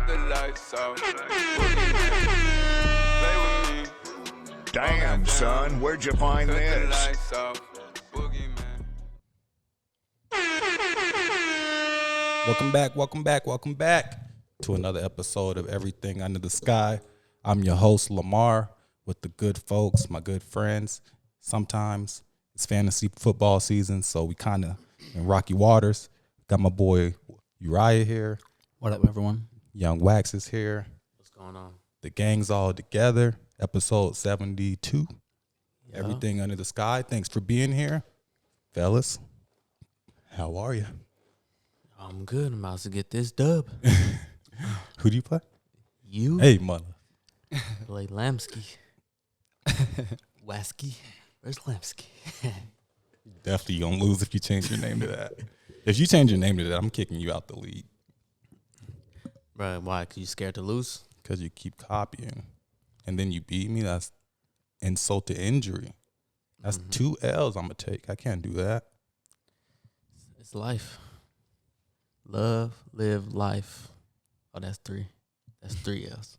Cut the lights out. Play with me. Damn, son, where'd you find Cut the this? lights out. Boogeyman. Welcome back to another episode of Everything Under the Sky. I'm your host, Lamar, with the good folks, my good friends. Sometimes it's fantasy football season, so we kind of in rocky waters. Got my boy Uriah here. What up, everyone? Young Wax is here. What's going on? The gang's all together. Episode 72. Yeah. Everything Under the Sky. Thanks for being here, fellas. How are you? I'm good. I'm about to get this dub. Who do you play? You? Hey, mother. Play Lamsky. Wasky. Where's Lamsky? Definitely gonna lose if you change your name to that. If you change your name to that, I'm kicking you out the league. Bro, why? Cause you scared to lose? Because you keep copying. And then you beat me. That's insult to injury. That's 2 L's I'm gonna take. I can't do that. It's life. Love, live, life. Oh, that's 3. That's 3 L's.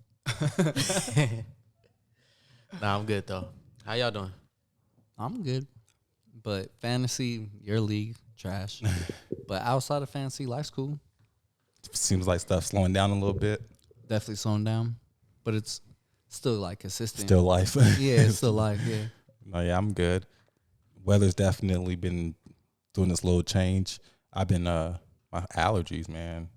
Nah, I'm good though. How y'all doing? I'm good. But fantasy, your league, trash. But outside of fantasy, life's cool. Seems like stuff's slowing down a little bit. Definitely slowing down. But it's still like consistent. Still life. Yeah, it's still life, yeah. No, yeah, I'm good. Weather's definitely been doing this little change. I've been my allergies, man.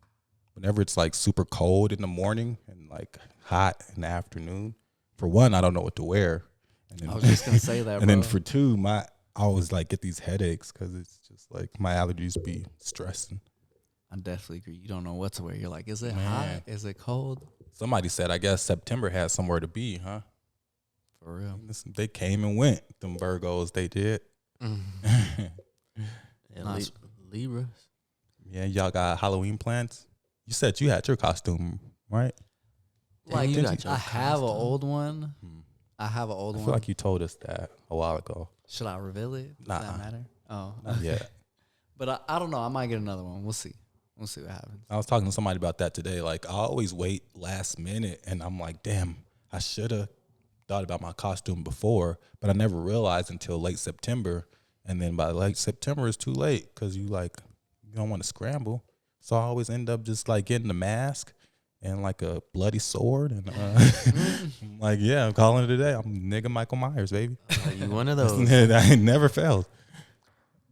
Whenever it's like super cold in the morning and like hot in the afternoon, for one, I don't know what to wear. And then, I was just gonna say that, and bro. then for two, I always like get these headaches because it's just like my allergies be stressing. I definitely agree. You don't know what to wear. You're like, is it Man. hot? Is it cold? Somebody said, I guess September has somewhere to be, huh? For real. Listen, they came and went. Them Virgos, they did. Yeah, Nice. Libras. Yeah, y'all got Halloween plans? You said you had your costume, right? Like, you got your I have an costume. old one. I have an old I one. feel like you told us that a while ago. Should I reveal it? Does Nah. that matter? Oh. Not yet. But I don't know. I might get another one. We'll see. We'll see what happens. I was talking to somebody about that today. Like, I always wait last minute, and I'm like, damn, I should have thought about my costume before, but I never realized until late September. And then by late September, it's too late because you don't want to scramble. So I always end up just like getting the mask and like a bloody sword. And I'm like, yeah, I'm calling it a day. I'm nigga Michael Myers, baby. Are you one of those? I never failed.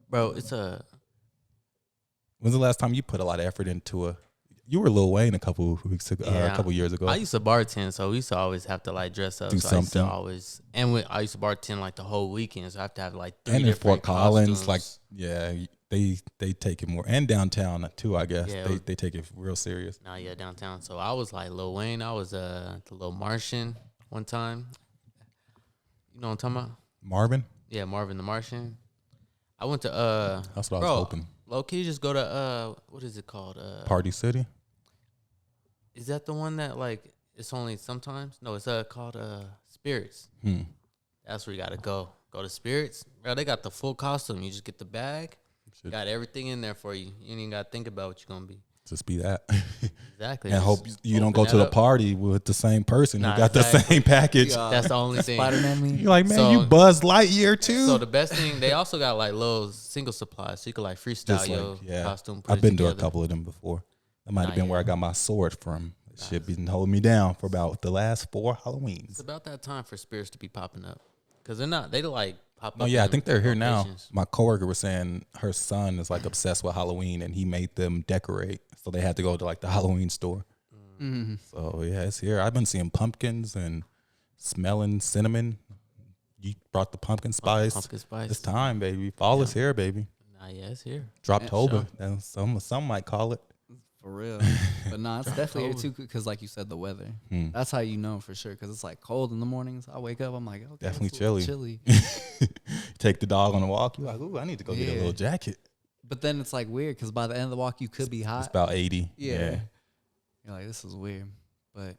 Bro, it's a... When's the last time you put a lot of effort into you were Lil Wayne a couple weeks ago, a couple years ago. I used to bartend, so we used to always have to like dress up. Do so I used to something. always, I used to bartend like the whole weekend, so I have to have like 3 and in different Fort Collins, costumes. like, yeah, they take it more, and downtown too, I guess. Yeah. They take it real serious. Nah, yeah, downtown. So I was like Lil Wayne. I was the Lil Martian one time. You know what I'm talking about? Marvin, Yeah, Marvin the Martian. I went to that's what I bro, was hoping. low key just go to what is it called? Party City. Is that the one that like it's only sometimes? No, it's called Spirits. That's where you gotta go. Go to Spirits. Bro, they got the full costume. You just get the bag. Should Got everything in there for you. You ain't even gotta think about what you're gonna be. just be that. Exactly. And Just hope you don't open go to that the up. party with the same person Nah, who got exactly. the same package. That's the only thing. Spider-Man me? You're like, man, So- you Buzz Lightyear too. So the best thing, they also got like little single supplies, so you could like freestyle Just your like, yeah, costume. Put I've it been to a together. couple of them before. That might have Nah, been where I yeah. got my sword from. That shit been holding me down for about the last 4 Halloweens. It's about that time for spirits to be popping up, cause they like pop up. Oh yeah, I in think they're here now. locations. My coworker was saying her son is like obsessed with Halloween, and he made them decorate, so they had to go to like the Halloween store. Mm-hmm. So yeah, it's here. I've been seeing pumpkins and smelling cinnamon. You brought the pumpkin spice. Pumpkin spice. It's time, baby. Fall is here, baby. Nah, yeah, it's here. Droptober. Yeah, That's some might call it. For real. But no, it's definitely here too, because like you said, the weather. That's how you know for sure, because it's like cold in the mornings. I wake up, I'm like, okay, Definitely it's a little chilly. chilly. Take the dog on a walk. You're like, ooh, I need to go get a Yeah. little jacket. But then it's like weird, because by the end of the walk, you could be It's hot. about 80. Yeah. You're like, this is weird. But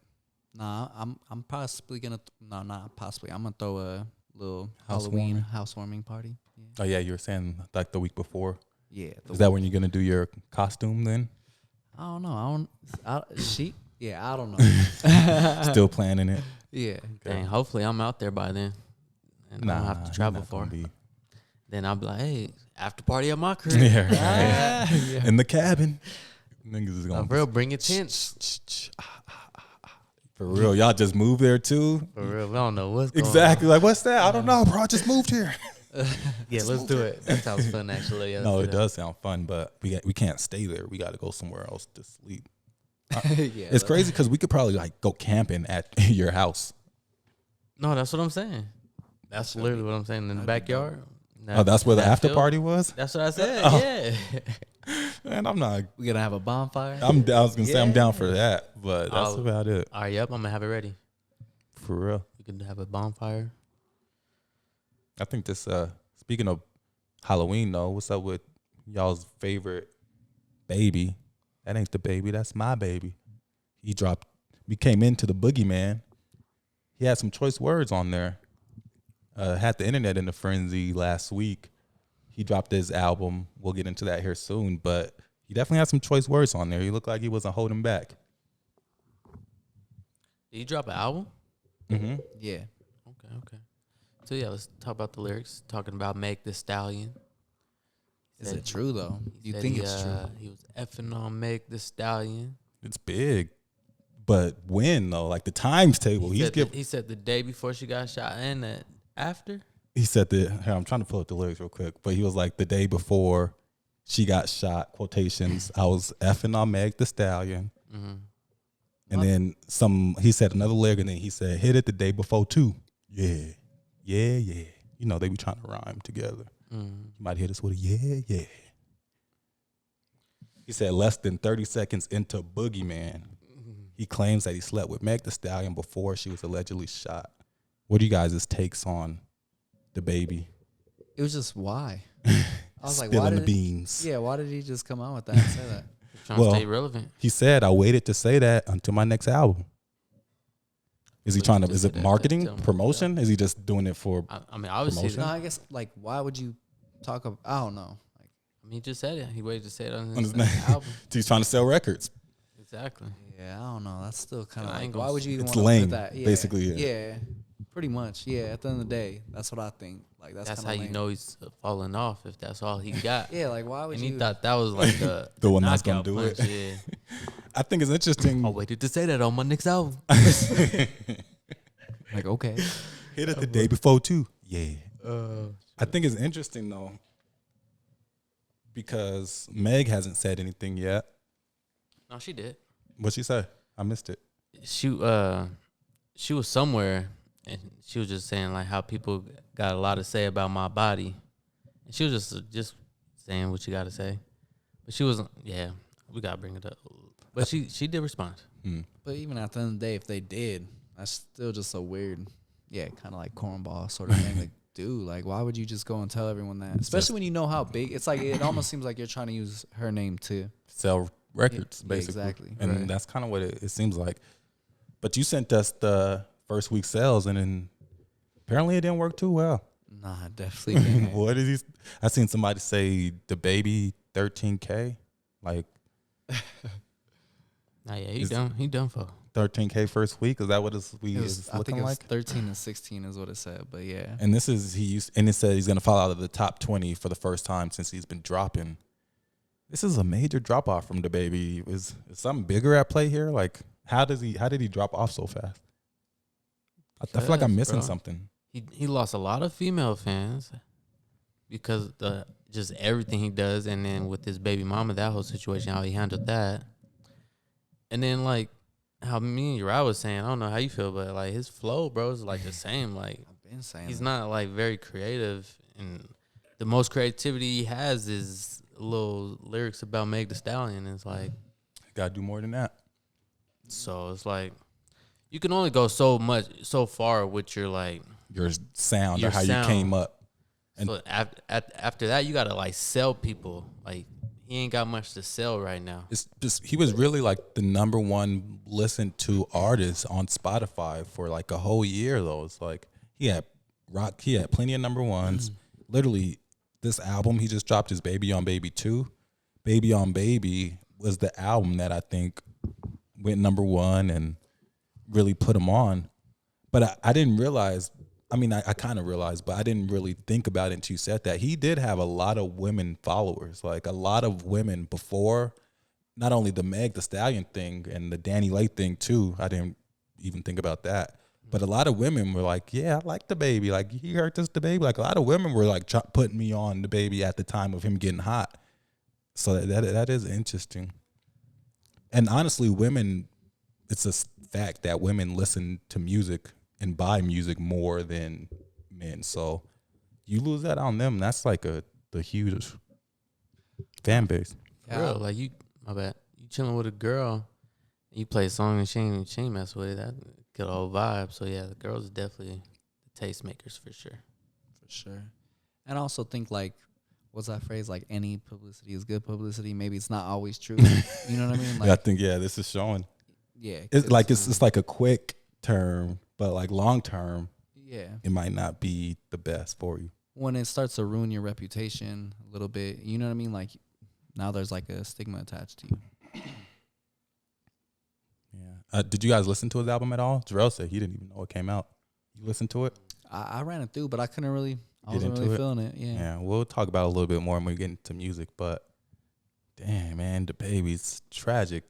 nah, I'm possibly gonna not possibly. I'm gonna throw a little Halloween housewarming party. Yeah. Oh yeah, you were saying like the week before. Yeah. Is that when you're gonna do your costume then? I don't know. Yeah, I don't know. Still planning it. Yeah. Dang, hopefully I'm out there by then. And I don't have to you're travel not gonna far. be. Then I'll be like, hey, after party at my crib. Yeah, right. In the cabin. Niggas is gonna For real, bring your tent. For real, y'all just moved there too. For real, we don't know what's going Exactly. Like, what's that? I don't know, bro. I just moved here. on. Yeah, let's do it. That sounds fun, actually. Yeah, No, let's it do that. does sound fun, but we can't stay there. We got to go somewhere else to sleep. Yeah. It's crazy because we could probably like go camping at your house. No, that's what I'm saying. That's literally what I'm saying. In the backyard. Oh, that's where the That after field? party was. That's what I said. Oh. Yeah. Man, I'm not. We gonna have a bonfire. I was gonna say I'm Yeah. down for that, but that's Oh. about it. All right, yep, I'm gonna have it ready. For real. We can have a bonfire. I think this. Speaking of Halloween, though, what's up with y'all's favorite baby? That ain't the baby. That's my baby. We came into the boogeyman. He had some choice words on there. Had the internet in a frenzy last week. He dropped his album. We'll get into that here soon, but he definitely had some choice words on there. He looked like he wasn't holding back. Did you drop an album? Mm-hmm. Yeah. Okay. So yeah, let's talk about the lyrics. Talking about Meg the Stallion. Is it true though? He You said think he, it's true? He was effing on Meg the Stallion. It's big, but when though? Like the times table. He said the day before she got shot and that after. He said that. Here, I'm trying to pull up the lyrics real quick, but he was like the day before she got shot. Quotations. I was effing on Meg the Stallion, and then some. He said another lyric, and then he said hit it the day before too. Yeah. You know they be trying to rhyme together. You might hit us with a yeah. He said less than 30 seconds into Boogeyman, he claims that he slept with Meg the Stallion before she was allegedly shot. What are you guys' takes on the baby? It was just why. I was like, why Spilling the did beans. Yeah, why did he just come out with that and say that? Trying to stay relevant. He said, I waited to say that until my next album. Is he trying to, is it marketing, promotion? Is he just doing it for I mean, obviously, promotion? No, I guess like why would you talk about? I don't know. Like, I mean, he just said it. He waited to say it on on his his name? album. He's trying to sell records. Exactly. yeah, I don't know. That's still kind Yeah, of I ain't like, why gonna would you even It's want to lame, put that? Yeah, basically, yeah. Yeah, pretty much. Yeah, at the end of the day, that's what I think. Like that's That's kinda how you lame. know he's falling off if that's all he got. Yeah, like why would And you? he thought that was like the The one that's gonna knockout do it. punch, Yeah. I think it's interesting. I waited to say that on my next album. like okay, Hit it the day before too. Yeah. I think it's interesting though, because Meg hasn't said anything yet. No, she did. What'd she say? I missed it. She was somewhere and she was just saying like how people got a lot to say about my body. And she was just saying what you got to say. But she wasn't. Yeah, we gotta bring it up. But she did respond. but even at the end of the day, if they did, that's still just a weird, kind of like cornball sort of thing to do. Like, why would you just go and tell everyone that? Especially when you know how big. It's like it almost seems like you're trying to use her name too. Sell records, Yeah, basically. exactly. And Right. that's kind of what it seems like. But you sent us the first week sales, and then apparently it didn't work too well. Nah, definitely didn't. What is he? I seen somebody say the baby 13K, like Nah, yeah, he done for. 13K first week. Is that what it's It was, I looking think it was like? 13 and 16 is what it said. But yeah, And this is and it said he's gonna fall out of the top 20 for the first time since he's been dropping. This is a major drop off from the baby. Is something bigger at play here? Like how did he drop off so fast? I feel like I'm missing bro. something. He lost a lot of female fans because of the just everything he does, and then with his baby mama, that whole situation, how he handled that, and then like how me and Uriah was saying, I don't know how you feel, but like his flow, bro, is like the same. Like I've been saying he's that. not like very creative, and the most creativity he has is little lyrics about Meg the Stallion. It's like, Gotta do more than that. so it's like you can only go so far with your like. Your sound Your or how sound. you came up. And- So after that, you gotta like sell people. Like he ain't got much to sell right now. It's just he was really like the number one listened to artist on Spotify for like a whole year though. It's like he had plenty of number ones. Literally, this album he just dropped his Baby on Baby 2. Baby on Baby was the album that I think went #1 and really put him on. But I didn't realize. I mean, I kind of realized, but I didn't really think about it until you said that. He did have a lot of women followers, like a lot of women before, not only the Meg Thee Stallion thing and the Danny Lay thing too. I didn't even think about that. But a lot of women were like, yeah, I like the baby. Like, he heard this the baby. Like, a lot of women were like putting me on the baby at the time of him getting hot. So that is interesting. And honestly, women, it's a fact that women listen to music and buy music more than men. So you lose that on them. That's like the huge fan base. For real, like you, my bad. You chilling with a girl, you play a song and she ain't mess with it. That get a whole vibe. So yeah, the girls are definitely the tastemakers for sure. For sure. And I also think like, what's that phrase? Like any publicity is good publicity. Maybe it's not always true. You know what I mean? Like, I think this is showing. Yeah. It's like it's like a quick term, but like long term, yeah, it might not be the best for you. when it starts to ruin your reputation a little bit, you know what I mean? Like now there's like a stigma attached to you. Yeah. Did you guys listen to his album at all? Jarrell said he didn't even know it came out. You listened to it? I ran it through, but I couldn't really. I Get wasn't into really it? feeling it. Yeah. Yeah, we'll talk about it a little bit more when we get into music, but damn, man, the baby's tragic.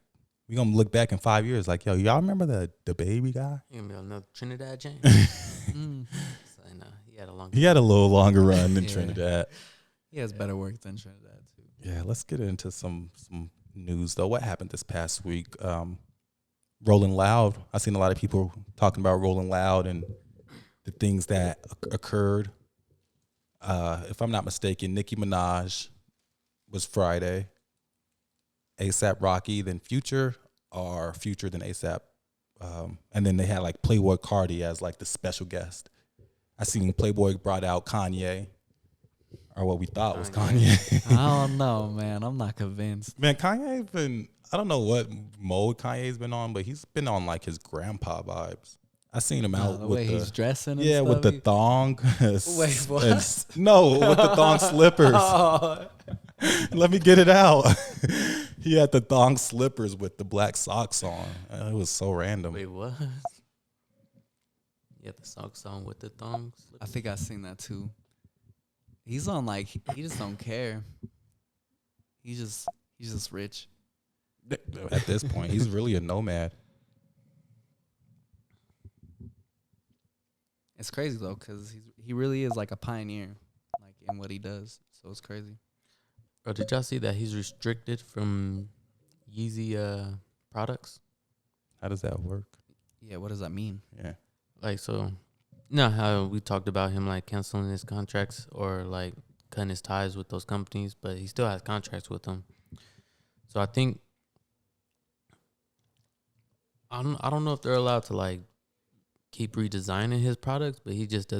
We gonna look back in 5 years like, yo, y'all remember the baby guy? You gonna be another Trinidad James? Mm. So, no, he had a long. He had a little longer run than Yeah. Trinidad. He has better work than Trinidad too. Yeah, let's get into some news though. What happened this past week? Rolling Loud. I seen a lot of people talking about Rolling Loud and the things that occurred. If I'm not mistaken, Nicki Minaj was Friday. ASAP Rocky, then Future, or Future, then ASAP. And then they had like Playboy Cardi as like the special guest. I seen Playboy brought out Kanye, or what we thought was Kanye. I don't know, man. I'm not convinced. Man, Kanye's been, I don't know what mode Kanye's been on, but he's been on like his grandpa vibes. I seen him out The with way he's dressing. And yeah, stuff, with the thong. Wait, what? No, with the thong slippers. Oh. Let me get it out. He had the thong slippers with the black socks on. It was so random. Wait, what? You had the socks on with the thongs. I think I seen that too. He's on like he just don't care. He's just rich. At this point, he's really a nomad. It's crazy though, cause he really is like a pioneer, like in what he does. So it's crazy. Bro, did y'all see that he's restricted from Yeezy products? How does that work? Yeah, what does that mean? Yeah. Like, so, you know how we talked about him like canceling his contracts or like cutting his ties with those companies, but he still has contracts with them. So I think I don't know if they're allowed to like keep redesigning his products, but he just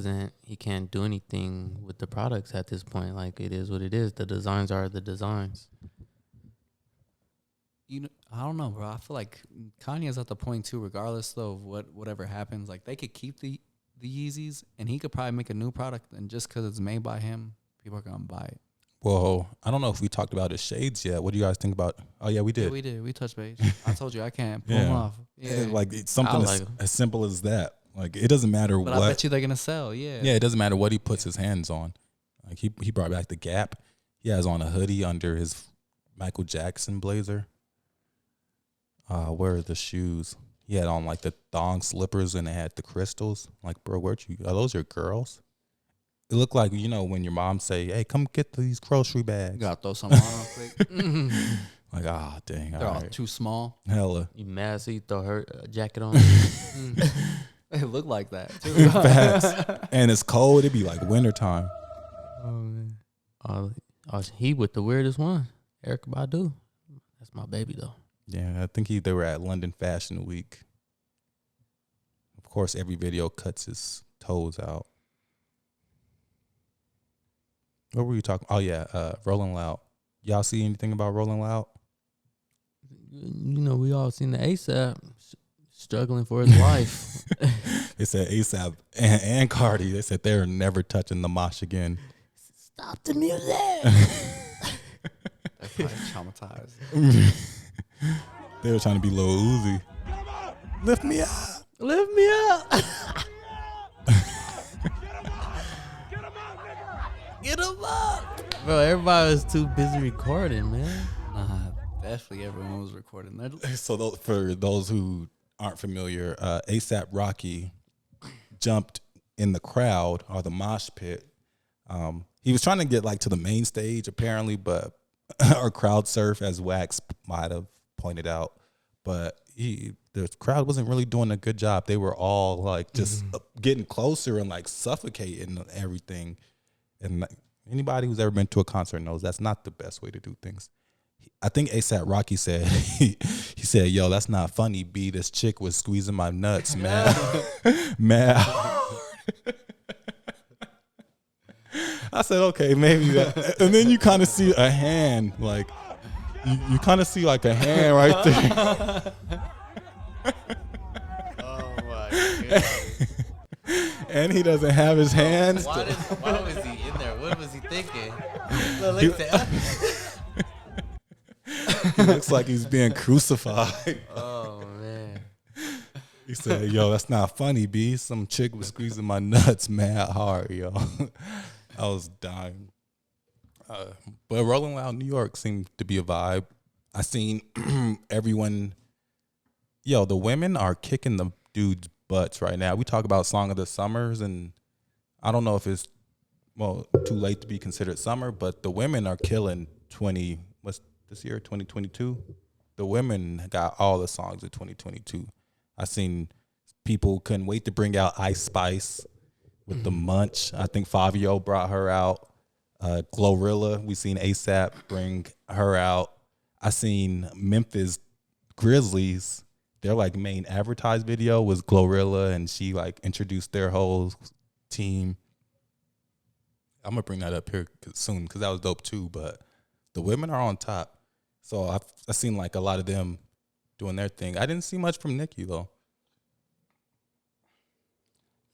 he can't do anything with the products at this point. Like, it is what it is. The designs are the designs. You know, I don't know, bro. I feel like Kanye's at the point too, regardless though of whatever happens. Like they could keep the Yeezys, and he could probably make a new product, and just because it's made by him, people are gonna buy it. Well, I don't know if we talked about his shades yet. What do you guys think about? Oh yeah, we did. Yeah, we did. We touched base. I told you I can't pull Yeah. them off. Yeah, Like it's something I like as simple as that. Like it doesn't matter but what. I bet you they're gonna sell. Yeah. Yeah, it doesn't matter what he puts his hands on. Like he brought back the Gap. He has on a hoodie under his Michael Jackson blazer. Where are the shoes? He had on like the thong slippers and it had the crystals. Like, bro, are those your girls? It looked like, you know, when your mom say, "Hey, come get these grocery bags." You gotta throw some on real quick. Like, dang, They're all all right. too small. Hella. You mad so you throw her jacket on? They look like that too. Facts. And it's cold. It'd be like wintertime. Oh man. He with the weirdest one. Eric Badu. That's my baby though. Yeah, I think they were at London Fashion Week. Of course, every video cuts his toes out. What were you talking? Oh yeah, Rolling Loud. Y'all see anything about Rolling Loud? You know, we all seen the ASAP struggling for his life. They said ASAP and Cardi. They said they're never touching the mosh again. Stop the music. They're probably traumatized. They were trying to be Lil Uzi. Lift me up. Lift me up. Get him up. Bro, everybody was too busy recording, man. Nah, definitely everyone was recording that. So for those who aren't familiar, ASAP Rocky jumped in the crowd or the mosh pit. He was trying to get like to the main stage apparently, but or crowd surf, as Wax might have pointed out, but the crowd wasn't really doing a good job. They were all like just getting closer and like suffocating everything. And anybody who's ever been to a concert knows that's not the best way to do things. I think ASAP Rocky said he said, "Yo, that's not funny, B. This chick was squeezing my nuts, man." Man. I said, okay, maybe that. And then you kind of see a hand, like you kind of see like a hand right there. Oh my god. And he doesn't have his hands. Why was he in there? What was he thinking? Look at that. He looks like he's being crucified. Oh man. He said, "Yo, that's not funny, B. Some chick was squeezing my nuts mad hard, yo." I was dying. But Rolling Loud New York seemed to be a vibe. I seen everyone. Yo, the women are kicking the dudes' butts right now. We talk about Song of the Summers, and I don't know if it's too late to be considered summer, but the women are killing 2022. The women got all the songs of 2022. I seen people couldn't wait to bring out Ice Spice with the Munch. I think Fabio brought her out. Glorilla, we seen ASAP bring her out. I seen Memphis Grizzlies. Their like main advertised video was Glorilla, and she like introduced their whole team. I'm gonna bring that up here soon because that was dope too. But the women are on top, so I seen like a lot of them doing their thing. I didn't see much from Nicki though.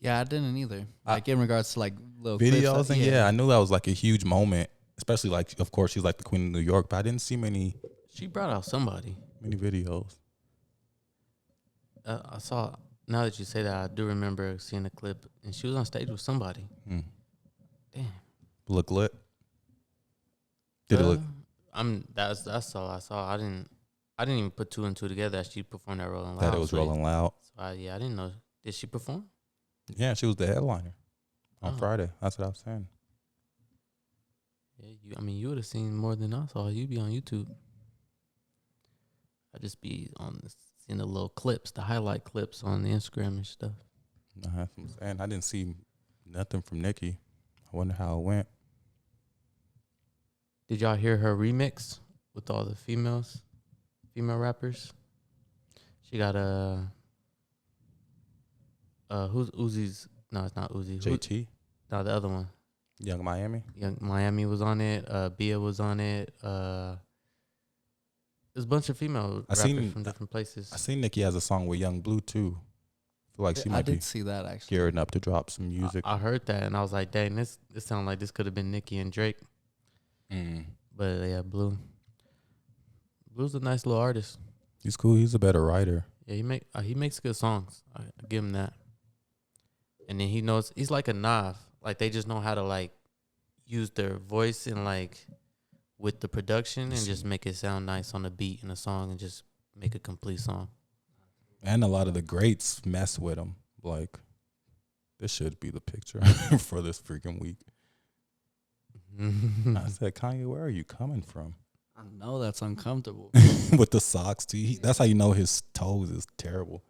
Yeah, I didn't either. Like in regards to like little Videos clips, and yeah, I knew that was like a huge moment, especially like of course she's like the queen of New York, but I didn't see many She brought out somebody. videos. I saw. Now that you say that, I do remember seeing a clip, and she was on stage with somebody. Damn. Look lit. Did it look? That's all I saw. I didn't even put two and two together that she performed that Rolling Loud. That it was Rolling Loud. So I didn't know. Did she perform? Yeah, she was the headliner on Friday. That's what I was saying. Yeah, you would have seen more than I saw. You'd be on YouTube. I just be seeing the little clips, the highlight clips on the Instagram and stuff. That's what I'm saying. I didn't see nothing from Nicki. I wonder how it went. Did y'all hear her remix with all the female rappers? She got who's Uzi's? No, it's not Uzi. JT? No, the other one. Young Miami? Young Miami was on it. Bia was on it. There's a bunch of female rappers from different places. I seen Nicki has a song with Young Blue too. Feel like she might be see that actually. gearing up to drop some music. I heard that and I was like, dang, this sounds like this could have been Nicki and Drake. But yeah, Blue's a nice little artist. He's cool. He's a better writer. Yeah, he makes good songs. I give him that. And then he's like a Nav. Like they just know how to like use their voice and like with the production and just make it sound nice on the beat in a song and just make a complete song. And a lot of the greats mess with him. Like, this should be the picture for this freaking week. I said, Kanye, where are you coming from? I know that's uncomfortable. With the socks, too. That's how you know his toes is terrible.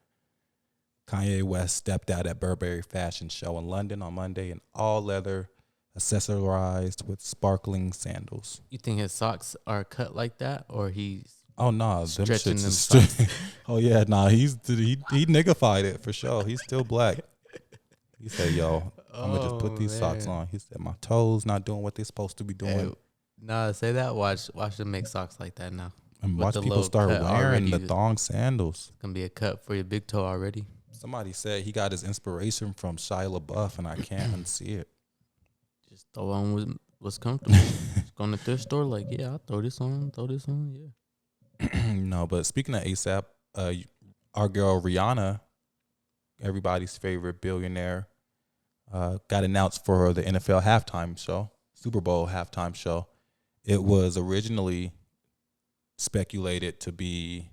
Kanye West stepped out at Burberry Fashion Show in London on Monday in all leather, accessorized with sparkling sandals. You think his socks are cut like that, or he's Oh no, stretching them socks. Oh yeah, nah, he niggified it for sure. He's still black. He said, "Yo, I'm gonna just put these socks on." He said, "My toes not doing what they're supposed to be doing." Hey, nah, say that. Watch them make socks like that now. And With watch the people little start cut wearing already. the thong sandals. It's gonna be a cut for your big toe already. Somebody said he got his inspiration from Shia LaBeouf, and I can't unsee it. Just throw on what's comfortable. Just go to the thrift store, like, yeah, I'll throw this on, yeah. No, but speaking of ASAP, our girl Rihanna, everybody's favorite billionaire, got announced for the NFL halftime show, Super Bowl halftime show. It was originally speculated to be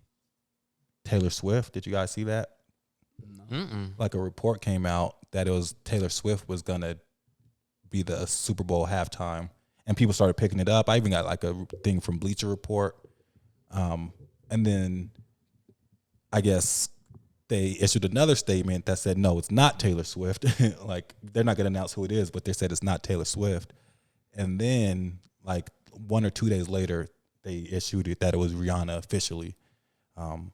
Taylor Swift. Did you guys see that? Mm-mm. Like a report came out that it was Taylor Swift was gonna be the Super Bowl halftime, and people started picking it up. I even got like a thing from Bleacher Report, and then I guess they issued another statement that said no, it's not Taylor Swift. Like they're not gonna announce who it is, but they said it's not Taylor Swift. And then like 1 or 2 days later, they issued it that it was Rihanna officially. So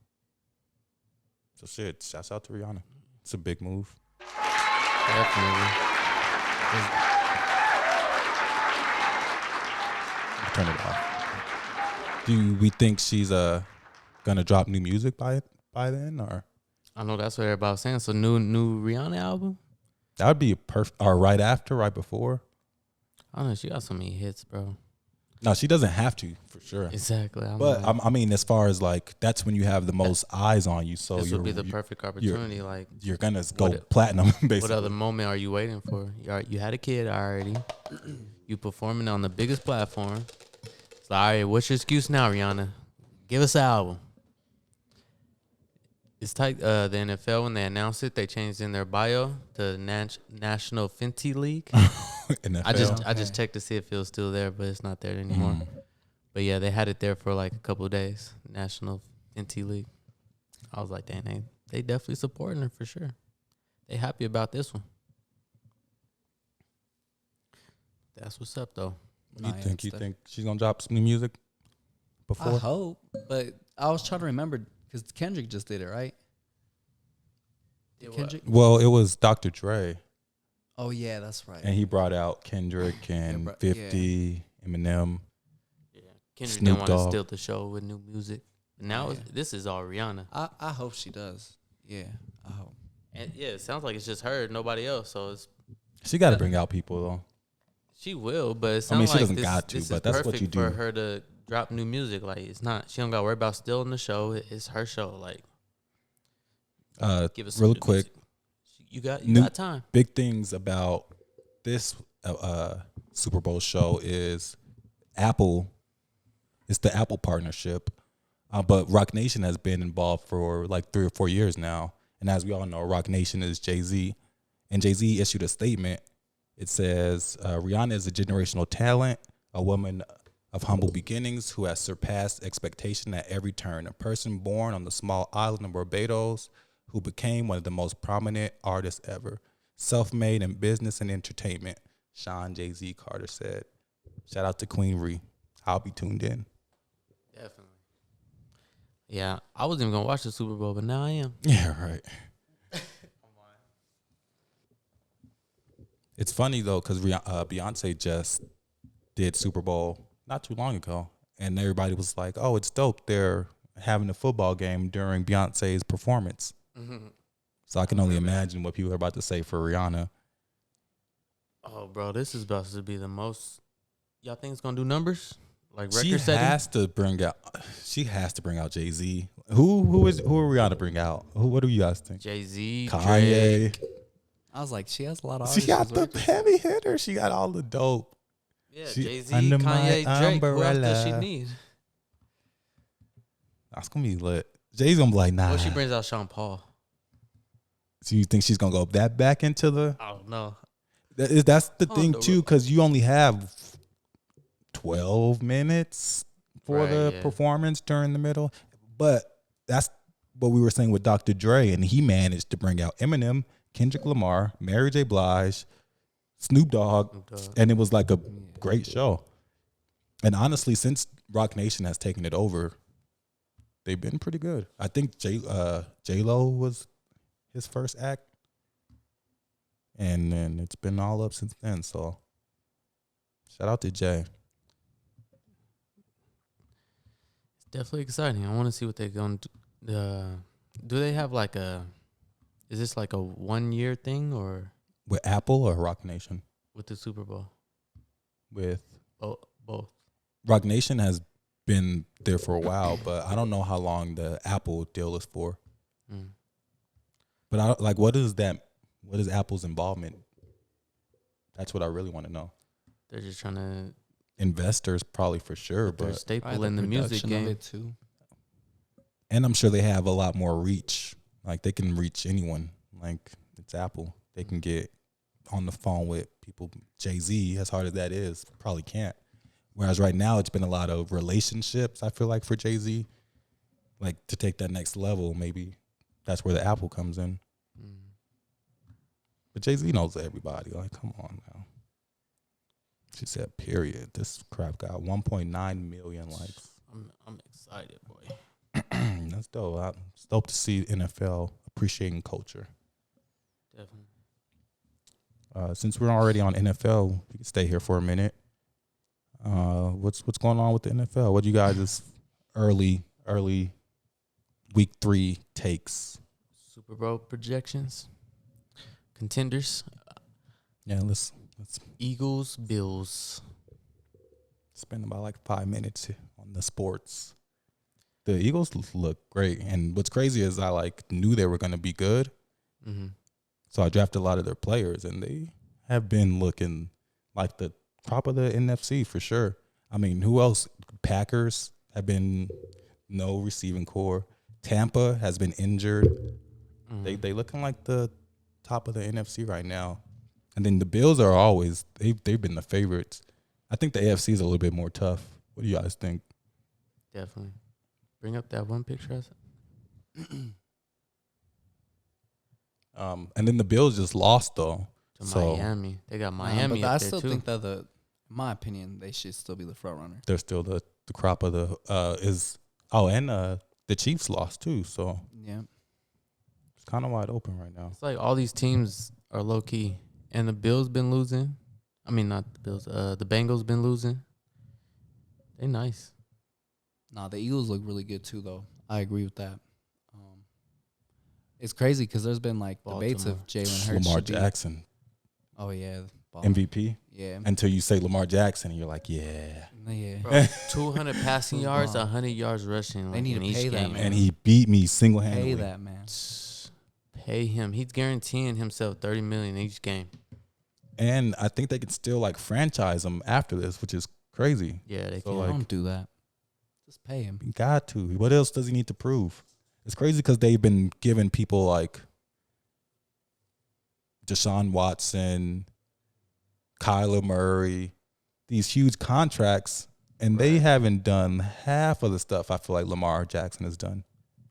shit, shouts out to Rihanna. It's a big move. Definitely. Turn it off. Do we think she's gonna drop new music by then, or I know that's what everybody's saying. So new Rihanna album? that would be a perfect, or right after, right before? I don't know. She got so many hits, bro. No, she doesn't have to for sure. Exactly. But like, I mean, as far as like, that's when you have the most eyes on you. So this you're would be the perfect opportunity. Like, you're gonna go What- platinum basically. what other moment are you waiting for? You had a kid already. You performing on the biggest platform. So, all right, what's your excuse now, Rihanna? Give us an album. It's tight. The NFL, when they announced it, they changed in their bio to National Fenty League. NFL. I just checked to see if it was still there, but it's not there anymore. But yeah, they had it there for like a couple of days. National Fenty League. I was like, dang, they definitely supporting her for sure. They happy about this one. That's what's up though. You think she's gonna drop some new music before? I hope, but I was trying to remember because Kendrick just did it, right? Kendrick. Well, it was Dr. Dre, Oh yeah, that's right. and he brought out Kendrick and bro- 50, Eminem. Yeah, Kendrick Snoop didn't want to Dogg. steal the show with new music. But now Yeah. this is all Rihanna. I hope she does. Yeah, I hope. And yeah, it sounds like it's just her, nobody else. So it's She got to bring out people though. she will, but it sounds I mean, she like doesn't this, got to, this but is that's what perfect you do. for her to drop new music. Like it's not, she don't got to worry about stealing the show. It's her show. Like give us some Real new quick, music. You got New- got time. big things about this Super Bowl show is Apple. It's the Apple partnership, but Rock Nation has been involved for like 3 or 4 years now. And as we all know, Rock Nation is Jay-Z, and Jay-Z issued a statement. It says Rihanna is a generational talent, a woman of humble beginnings who has surpassed expectation at every turn. A person born on the small island of Barbados who became one of the most prominent artists ever. Self-made in business and entertainment, Sean Jay-Z Carter said. Shout out to Queen Ree. I'll be tuned in. Definitely. Yeah, I wasn't even gonna watch the Super Bowl, but now I am. Yeah, right. It's funny though, because Beyonce just did Super Bowl not too long ago, and everybody was like, "Oh, it's dope. They're having a football game during Beyonce's performance." So I can only imagine what people are about to say for Rihanna. Oh, bro, this is about to be the most. Y'all think it's gonna do numbers like She record setting? has to bring out. She has to bring out Jay-Z. Who are Rihanna bring out? What do you guys think? Jay-Z, Kanye. Drake. I was like, she has a lot of. She artists got she's the working with. heavy hitter. She got all the dope. Yeah, She- Jay-Z, under my Kanye, Drake. Who else does she umbrella. need? That's gonna be lit. Jay's gonna be like, nah. What if she brings out Sean Paul? So you think she's gonna go that back into the? I don't know. That's the thing the too, because you only have 12 minutes for Right, the yeah. performance during the middle. But that's what we were saying with Dr. Dre, and he managed to bring out Eminem, Kendrick Lamar, Mary J. Blige, Snoop Dogg, and it was like a great show. And honestly, since Rock Nation has taken it over, they've been pretty good. I think J-Lo was his first act, and then it's been all up since then. So shout out to Jay. It's definitely exciting. I want to see what they're going to do. Do they have like a, is this like a 1 year thing or With Apple or Rock Nation? with the Super Bowl? With Both. Rock Nation has been there for a while, but I don't know how long the Apple deal is for. Mm. But I like, what is that? What is Apple's involvement? That's what I really want to know. They're just trying to Investors probably for sure, they're a but staple in the music production of game. it too. and I'm sure they have a lot more reach. Like they can reach anyone. Like it's Apple. They can get on the phone with people. Jay-Z, as hard as that is, probably can't. Whereas right now it's been a lot of relationships, I feel like, for Jay-Z. Like to take that next level, maybe that's where the Apple comes in. Mm. But Jay-Z knows everybody. Like, come on now. She said, period. This crap got 1.9 million likes. I'm excited, boy. That's dope. It's dope to see NFL appreciating culture. Definitely. Since we're already on NFL, we can stay here for a minute. What's going on with the NFL? What do you guys' early week 3 takes? Super Bowl projections, contenders, Yeah, let's Eagles, Bills. spend about like 5 minutes on the sports. The Eagles look great, and what's crazy is I like knew they were going to be good, Mm-hmm. so I drafted a lot of their players, and they have been looking like the top of the NFC for sure. I mean, who else? Packers have been no receiving core. Tampa has been injured. Mm-hmm. They looking like the top of the NFC right now. And then the Bills are always they've been the favorites. I think the AFC is a little bit more tough. What do you guys think? Definitely. Bring up that one picture. And then the Bills just lost though. To So Miami. They got Nah, Miami but up I there still too. think that in my opinion, they should still be the front runner. they're still the crop of the the Chiefs lost too. So Yeah. it's kind of wide open right now. It's like all these teams are low key, and the Bills been losing. I mean, not the Bills. The Bengals been losing. They nice. Nah, the Eagles look really good too, though. I agree with that. It's crazy because there's been like debates Baltimore. of Jalen Hurts. Lamar should be- Jackson, Oh yeah, MVP. Yeah, Until you say Lamar Jackson, and you're like, yeah. yeah. Bro, 200 passing Who's yards, gone? 100 yards rushing. They Like, need in to each pay that game. man. And he beat me single handedly. Pay that man. Pay him. He's guaranteeing himself $30 million each game. And I think they could still like franchise him after this, which is crazy. Yeah, they So, can. like- Don't do that. Just pay him. He got to. What else does he need to prove? It's crazy because they've been giving people like Deshaun Watson, Kyler Murray, these huge contracts, and they haven't done half of the stuff I feel like Lamar Jackson has done.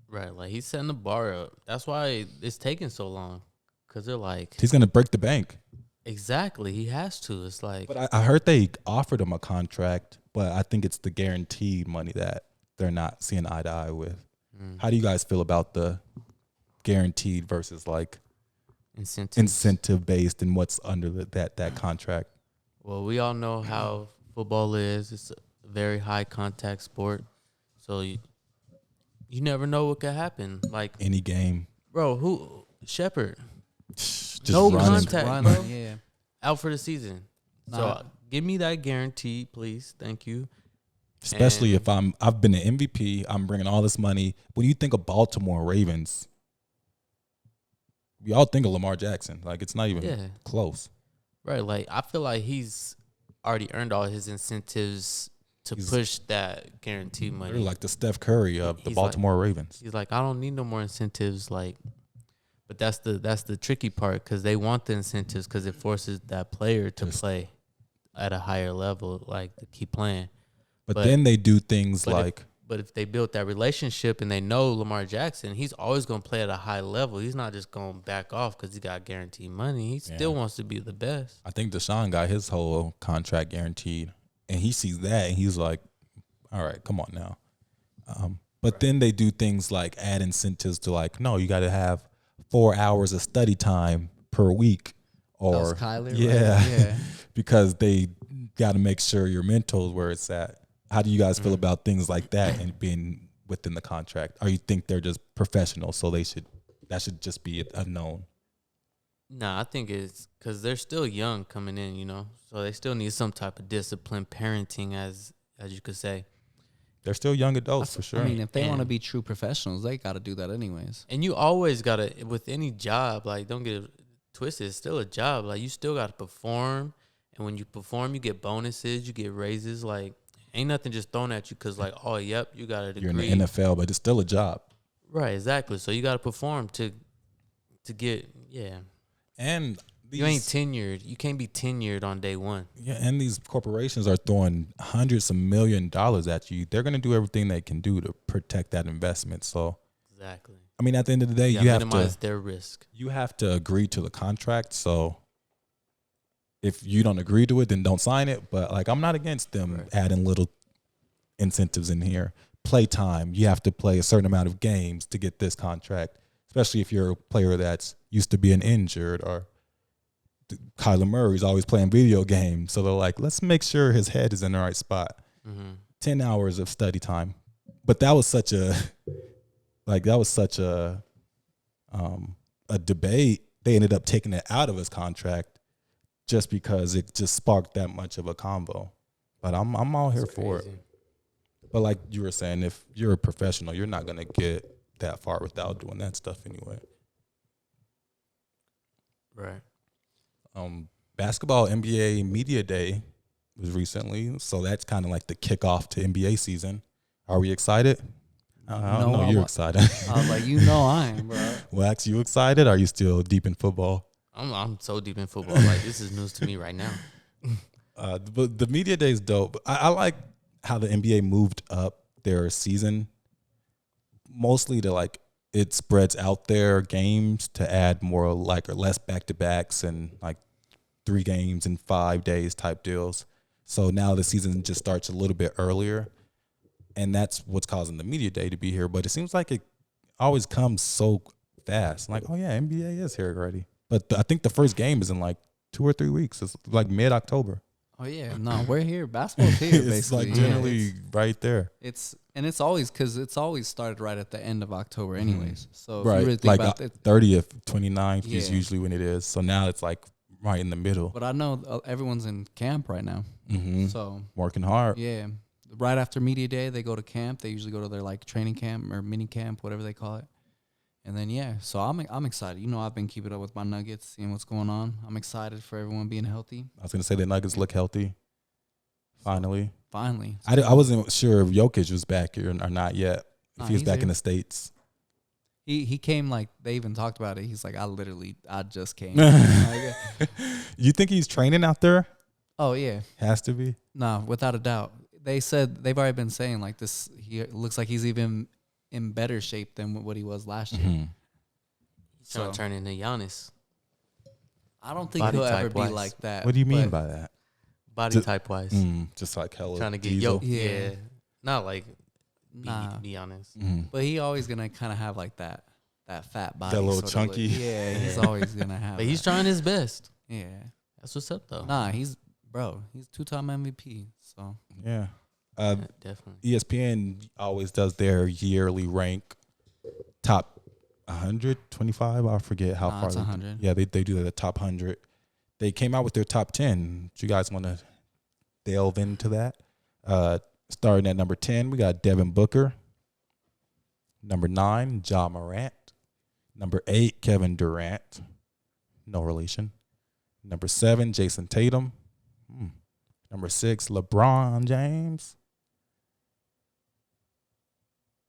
Right, like he's setting the bar up. That's why it's taking so long, because they're like, He's gonna break the bank. exactly, he has to. It's like, But I heard they offered him a contract, but I think it's the guaranteed money that they're not seeing eye to eye with. How do you guys feel about the guaranteed versus like incentive based and what's under that contract? Well, we all know how football is. It's a very high contact sport, so you never know what could happen. Like, Any game, bro, who Shepard just No running. contact. Run, bro. yeah. out for the season? So Nah. give me that guarantee, please. Thank you. Especially And- if I've been an MVP, I'm bringing all this money. When you think of Baltimore Ravens, we all think of Lamar Jackson. Like it's not even Yeah. close. Right, like I feel like he's already earned all his incentives to He's- push that guarantee They're money. like the Steph Curry of the He's Baltimore Ravens. He's like, I don't need no more incentives. Like, but that's the tricky part, because they want the incentives because it forces that player to Just- play at a higher level, like to keep playing. But But- then they do things but if- like But if they built that relationship and they know Lamar Jackson, he's always going to play at a high level. He's not just going to back off because he got guaranteed money. He still wants to be the best. I think Deshaun got his whole contract guaranteed, and he sees that and he's like, "All right, come on now." But then they do things like add incentives to like, no, you got to have 4 hours of study time per week, That was or Kyler, right? yeah, Yeah. because they got to make sure your mental's where it's at. How do you guys feel about things like that and being within the contract? Or you think they're just professional, so that should just be a known? Nah, I think it's because they're still young coming in, so they still need some type of discipline, parenting, as you could say. they're still young adults for sure. I mean, if they want to And- be true professionals, they got to do that anyways. And you always gotta, with any job, like, don't get it twisted. It's still a job. Like, you still gotta perform, and when you perform, you get bonuses, you get raises. Like, ain't nothing just thrown at you because, like, oh, yep, you got a degree. You're in the NFL, but it's still a job. Right, exactly. So you gotta perform to get, yeah. And these, You ain't tenured. You can't be tenured on day one. yeah, and these corporations are throwing hundreds of $1 million at you. They're gonna do everything they can do to protect that investment. So, Exactly. I mean, at the end of the day, You you gotta have minimize to their risk. agree to the contract. So, if you don't agree to it, then don't sign it. But like, I'm not against them adding little incentives in here. Playtime, you have to play a certain amount of games to get this contract, especially if you're a player that's used to being injured, or Kyler Murray's always playing video games. So they're like, let's make sure his head is in the right spot. 10 hours of study time. But that was such a, a debate. They ended up taking it out of his contract just because it just sparked that much of a convo. But I'm all here for it. Crazy. But like you were saying, if you're a professional, you're not going to get that far without doing that stuff anyway. Right. Basketball NBA Media Day was recently, so that's kind of like the kickoff to NBA season. Are we excited? I don't No, know I you're wa- excited. I was like, you know, I am, bro. Wax, you excited? Are you still deep in football? I'm so deep in football. Like, this is news to me right now. But the Media Day is dope. I like how the NBA moved up their season, mostly to like it spreads out their games to add more like or less back-to-backs and like 3 games in 5 days type deals. So now the season just starts a little bit earlier, and that's what's causing the Media Day to be here. But it seems like it always comes so fast. Like, oh yeah, NBA is here already. But I think the first game is in like 2 or 3 weeks. It's like mid-October. Oh yeah, no, we're here. Basketball's here, basically. It's like Yeah, generally right there. it's always because it's always started right at the end of October, anyways. So if Right. you really think Like about it, 30th, 29th is Yeah. usually when it is. So now it's like right in the middle. but I know everyone's in camp right now, Mm-hmm. so Working hard. yeah. Right after media day, they go to camp. They usually go to their like training camp or mini camp, whatever they call it. And then yeah, so I'm excited. You know, I've been keeping up with my Nuggets, seeing what's going on. I'm excited for everyone being healthy. I was going to say the Nuggets look healthy. Finally. Finally, I wasn't sure if Jokic was back here or not yet. If Nah, he was he's back in here. the States. he came like they even talked about it. He's like, I just came. Like, You think he's training out there? oh yeah, Has to be. nah, without a doubt. They said they've already been saying like this. He looks like he's even in better shape than what he was last year. Mm-hmm. He's trying to So- turn into Giannis. I don't think Body he'll ever type be wise. like that. What do you mean but by that? Body Ju- type wise. Just like hella Trying to get diesel. yoked. Yeah. Yeah. Not like, Nah, be honest. Mhm. but he always gonna kind of have like that fat body, That little sorta chunky. look. Yeah, he's always gonna have. But he's that. trying his best. Yeah, That's what's up, though. nah, he's 2-time MVP. So Yeah. Yeah, definitely. ESPN always does their yearly rank top 125. I forget how Nah, far. it's they- 100. Yeah, they do the top 100. They came out with their top 10. Do you guys want to delve into that? Starting at number 10, we got Devin Booker. Number 9, Ja Morant. Number 8, Kevin Durant. No relation. Number 7, Jason Tatum. Number 6, LeBron James.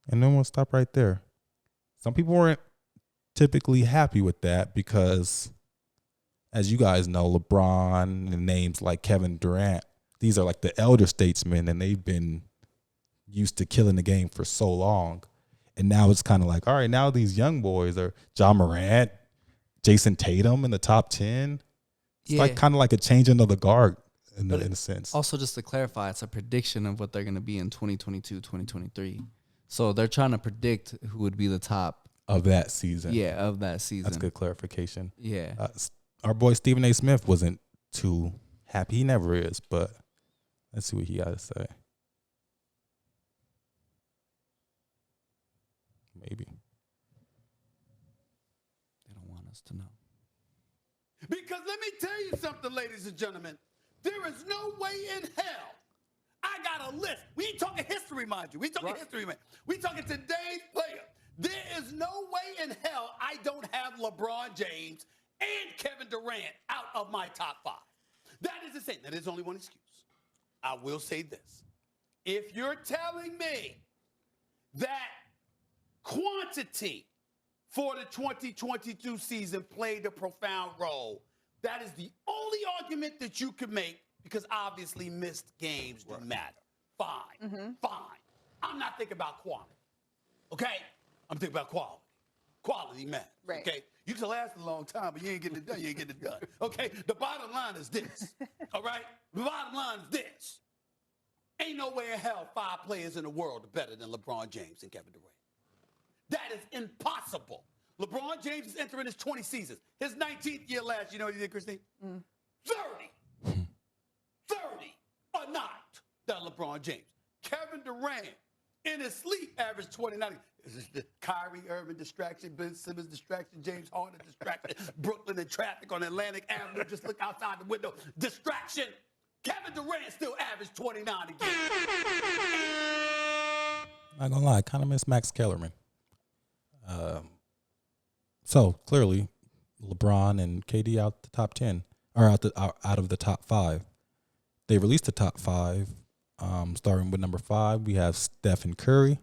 And then we'll stop right there. Some people weren't typically happy with that because, as you guys know, LeBron and names like Kevin Durant, these are like the elder statesmen, and they've been used to killing the game for so long. And now it's kind of like, all right, now these young boys are Ja Morant, Jason Tatum in the top 10. It's Yeah. like kind of like a changing of the guard in But a sense. also just to clarify, it's a prediction of what they're gonna be in 2022, 2023. So they're trying to predict who would be the top, Of that season. of that season. That's good clarification. Yeah. Our boy Stephen A. Smith wasn't too happy. He never is, but let's see what he got to say. Maybe. They don't want us to know. Because let me tell you something, ladies and gentlemen. There is no way in hell I got got a list. We ain't talking history, mind you. We talking history, man. We talking today's player. There is no way in hell I don't have LeBron James and Kevin Durant out of my top 5. That is insane. Now, there's only one excuse. I will say this. If you're telling me that quantity for the 2022 season played a profound role, that is the only argument that you can make, because obviously missed games do matter. Fine. I'm not thinking about quantity. Okay? I'm thinking about quality. Quality matters. Right. Okay? You can last a long time, but you ain't getting it done. You ain't getting it done. Okay? The bottom line is this. All right? The bottom line is this. Ain't no way in hell 5 players in the world are better than LeBron James and Kevin Durant. That is impossible. LeBron James is entering his 20 seasons. His 19th year last, you know what he did, Christine? 30 are not that LeBron James. Kevin Durant, in his sleep, averaged 29. This is the Kyrie Irving distraction, Ben Simmons distraction, James Harden distraction, Brooklyn and traffic on Atlantic Avenue. Just look outside the window. Distraction. Kevin Durant still averaged 29 a game. Not gonna lie, I kind of miss Max Kellerman. So clearly, LeBron and KD out the top 10, or out of the top 5. They released the top 5. Starting with number 5, we have Stephen Curry,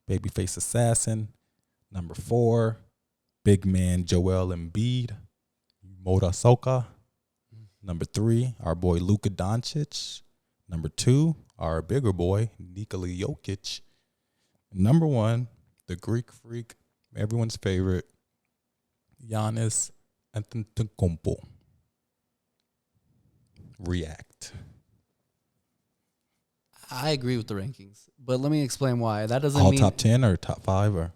babyface assassin. Number 4, big man Joel Embiid, Moda Soka. Number 3, our boy Luka Doncic. Number 2, our bigger boy Nikola Jokic. Number 1, the Greek freak, everyone's favorite, Giannis Antetokounmpo. React. I agree with the rankings, but let me explain why. That doesn't All mean top 10 or top 5 or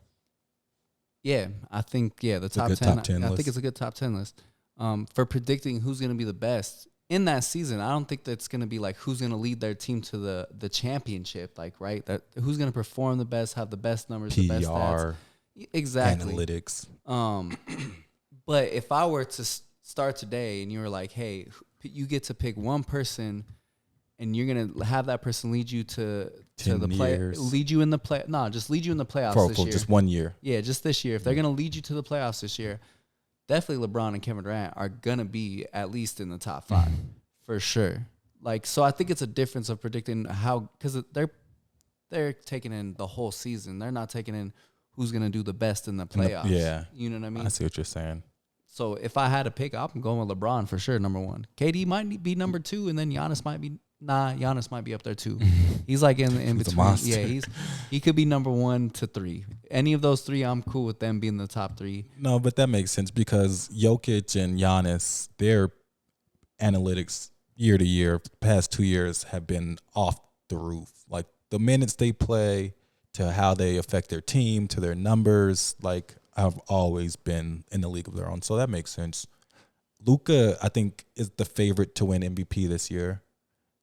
Yeah, I think the a top good 10. top 10 I list. think it's a good top 10 list. For predicting who's going to be the best in that season. I don't think that's going to be like who's going to lead their team to the championship, like, right? That who's going to perform the best, have the best numbers, the best stats. PR, Exactly. analytics. But if I were to start today and you were like, hey, you get to pick one person and you're going to have that person lead you to 10 the play, years. lead you in the play. No, just lead you in the playoffs For this year. just 1 year. Yeah, just this year. If they're going to lead you to the playoffs this year, definitely LeBron and Kevin Durant are going to be at least in the top 5 for sure. Like, so I think it's a difference of predicting how, because they're taking in the whole season. They're not taking in who's going to do the best in the playoffs. Yeah. You know what I mean? I see what you're saying. So if I had to pick, I'm going with LeBron for sure, number 1. KD might be number 2, and then Giannis might be Giannis might be up there too. He's like in He's a between. monster. Yeah, he could be number 1 to 3. Any of those 3, I'm cool with them being the top 3. No, but that makes sense because Jokic and Giannis, their analytics year to year, past 2 years have been off the roof. Like the minutes they play to how they affect their team, to their numbers, like have always been in the league of their own. So that makes sense. Luka, I think, is the favorite to win MVP this year.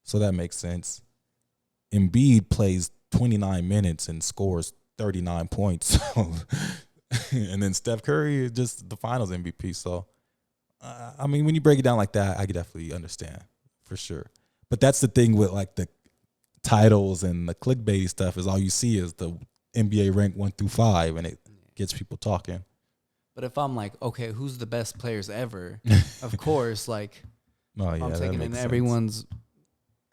So that makes sense. Embiid plays 29 minutes and scores 39 points. And then Steph Curry is just the finals MVP. So, I mean, when you break it down like that, I could definitely understand for sure. But that's the thing with like the titles and the clickbaity stuff is all you see is the NBA rank 1 through 5, and it gets people talking. But if I'm like, okay, who's the best players ever? Of course, like, Oh, if yeah, I'm that taking makes in sense. everyone's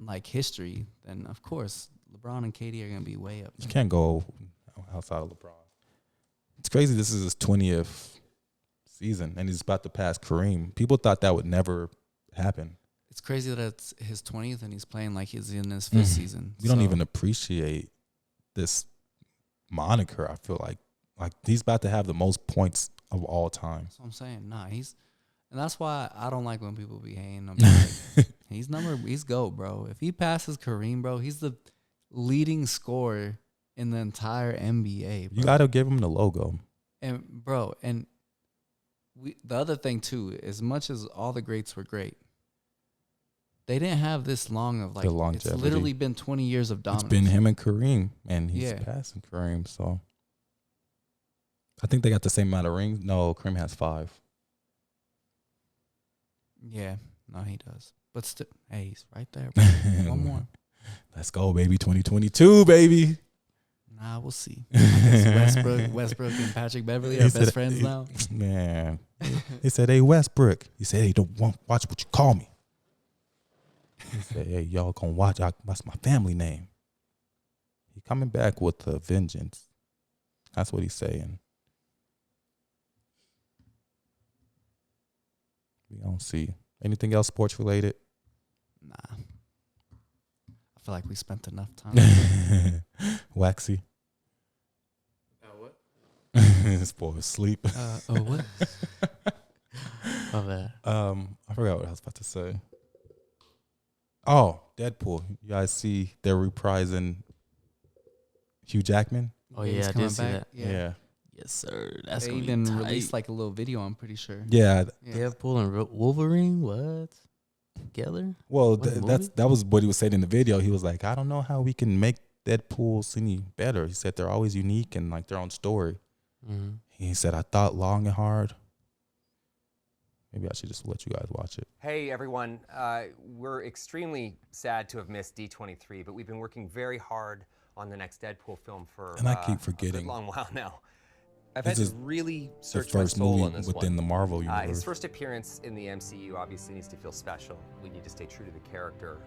like history, then of course LeBron and KD are gonna be way up You there. can't go outside of LeBron. It's crazy. This is his 20th season, and he's about to pass Kareem. People thought that would never happen. It's crazy that it's his 20th and he's playing like he's in his 5th season. We don't So, even appreciate this moniker. I feel like he's about to have the most points of all time. That's what I'm saying. Nah, and that's why I don't like when people be hating. I'm just like, he's GOAT, bro. If he passes Kareem, bro, he's the leading scorer in the entire NBA, bro. You got to give him the logo. And bro, the other thing too, as much as all the greats were great, they didn't have this long of like, The it's longevity. literally been 20 years of dominance. It's been him and Kareem, and he's Yeah. passing Kareem. So I think they got the same amount of rings. No, Kareem has 5. Yeah, no, he does. But still, hey, he's right there, bro. One more. Let's go, baby. 2022, baby. Nah, we'll see. I guess Westbrook and Patrick Beverly are best friends now. Man, he said, "Hey, Westbrook." He said, "Hey, don't watch what you call me." He said, "Hey, y'all gonna watch? That's my family name." He coming back with a vengeance. That's what he's saying. We don't see anything else sports related. Nah. I feel like we spent enough time. Waxy. What? This boy was asleep. What? My bad. I forgot what I was about to say. Oh, Deadpool. You guys see they're reprising Hugh Jackman? Oh He's yeah, I coming did see back. that. Yeah. Yes, sir. That's They gonna even be tight. released like a little video, I'm pretty sure. Yeah. Yeah. Deadpool and Wolverine. What? Together? Well, What, movie? that was what he was saying in the video. He was like, I don't know how we can make Deadpools any better. He said they're always unique and like their own story. Mm-hmm. He said, I thought long and hard. Maybe I should just let you guys watch it. Hey everyone, we're extremely sad to have missed D23, but we've been working very hard on the next Deadpool film for And I keep a forgetting. good long while now. I've This had is to really The search my first soul movie on this within one. the Marvel universe. His first appearance in the MCU obviously needs to feel special. We need to stay true to the character,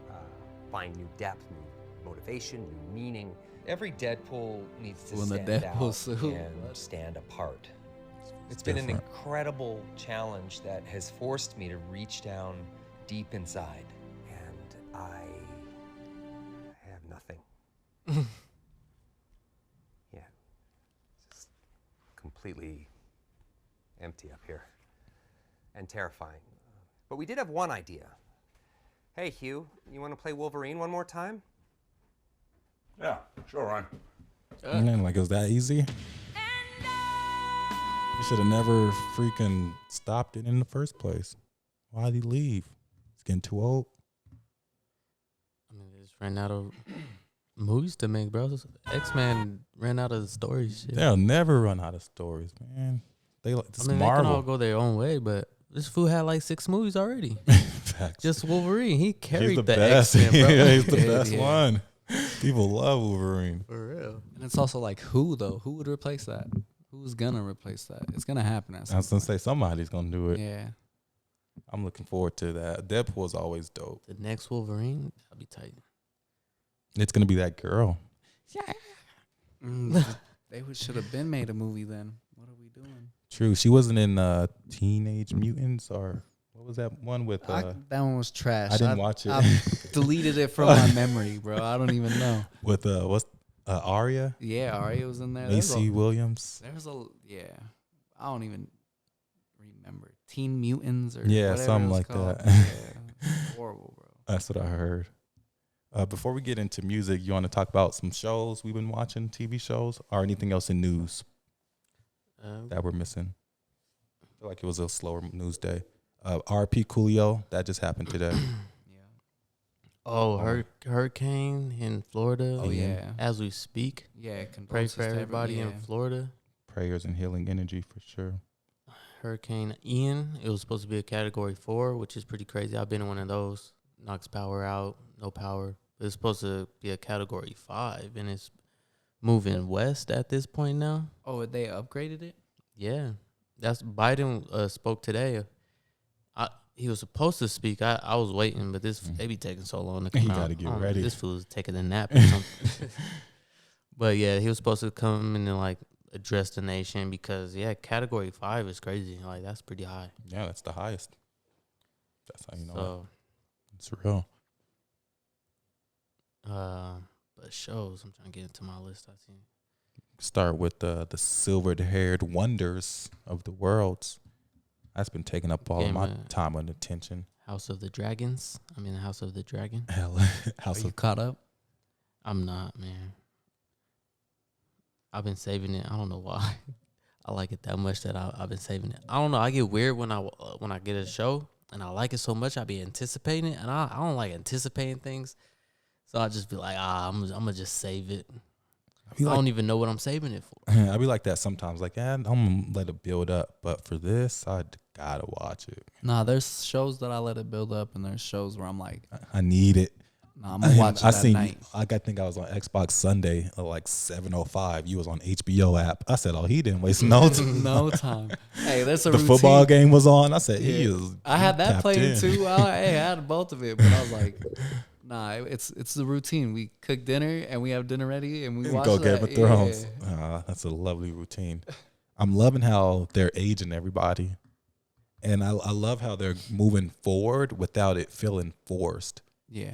find new depth, new motivation, new meaning. Every Deadpool needs to When the stand Deadpool out suit. and stand apart. It's been an different. incredible challenge that has forced me to reach down deep inside. And I have nothing. Yeah. Just completely empty up here. And terrifying. But we did have one idea. Hey, Hugh, you want to play Wolverine one more time? Yeah, sure, Ryan. And then, like, it was that easy? You should have never freaking stopped it in the first place. Why'd he leave? He's getting too old. I mean, they just ran out of movies to make, bro. X-Men ran out of stories. Shit. They'll never run out of stories, man. They like this I mean, they can all Marvel. go their own way, but this fool had like 6 movies already. Facts. Just Wolverine. He He's carried the the best. X-Men, bro. Yeah, he's the Yeah, best yeah. one. People love Wolverine. For real. And it's also like, who though? Who would replace that? Who's gonna replace that? It's gonna happen at I some was gonna point. say somebody's gonna do it. Yeah. I'm looking forward to that. Deadpool's always dope. The next Wolverine, that'll be tight. It's gonna be that girl. They should have been made a movie then. What are we doing? True. She wasn't in Teenage Mutants or what was that one with? That one was trash. I didn't watch it. I deleted it from my memory, bro. I don't even know. with what's Arya, Yeah, Arya was in there. Macy Williams. There's a yeah. I don't even remember. Teen Mutants or Yeah, whatever something it was like called. that. Yeah, horrible, bro. That's what I heard. Before we get into music, you want to talk about some shows we've been watching, TV shows, or anything else in news that we're missing? I feel like it was a slower news day. RP Coolio, that just happened today. Yeah. Oh, hurricane in Florida. Oh yeah. As we speak, Yeah. pray condolences for to everybody in yeah. Florida. Prayers and healing energy for sure. Hurricane Ian. It was supposed to be a Category 4, which is pretty crazy. I've been in one of those. Knocks power out, no power. It's supposed to be a Category 5, and it's moving west at this point now. Oh, they upgraded it? Yeah, that's Biden spoke today. He was supposed to speak. I was waiting, but they be taking so long to come You out. gotta get I don't know, ready. This fool's taking a nap or something. But yeah, he was supposed to come in and like address the nation because Category 5 is crazy. Like that's pretty high. Yeah, that's the highest. That's how you know So, it's real. but shows. I'm trying to get into my list. I see. Start with the silver-haired wonders of the world. That's been taking up all of my time and attention. House of the Dragons. I'm in the House of the Dragon. Hell, House Are you of caught up? I'm not, man. I've been saving it. I don't know why. I like it that much that I've been saving it. I don't know. I get weird when I get a show and I like it so much. I be anticipating it, and I don't like anticipating things. So I just be like, I'm gonna just save it. I don't even know what I'm saving it for. I be like that sometimes. Like, I'm gonna let it build up, but for this, I gotta watch it. Nah, there's shows that I let it build up, and there's shows where I'm like, I need it. Nah, I'm gonna watch it I that seen. night. I think I was on Xbox Sunday at like 7:05. You was on HBO app. I said, "Oh, he didn't waste no time." No time. Hey, that's a The routine. football game was on. I said, "He Yeah. is." I had that tapped playing in. too. I had both of it, but I was like, nah, it's the routine. We cook dinner and we have dinner ready and we watch Go that. Game of Thrones. Yeah. That's a lovely routine. I'm loving how they're aging everybody, and I love how they're moving forward without it feeling forced. Yeah.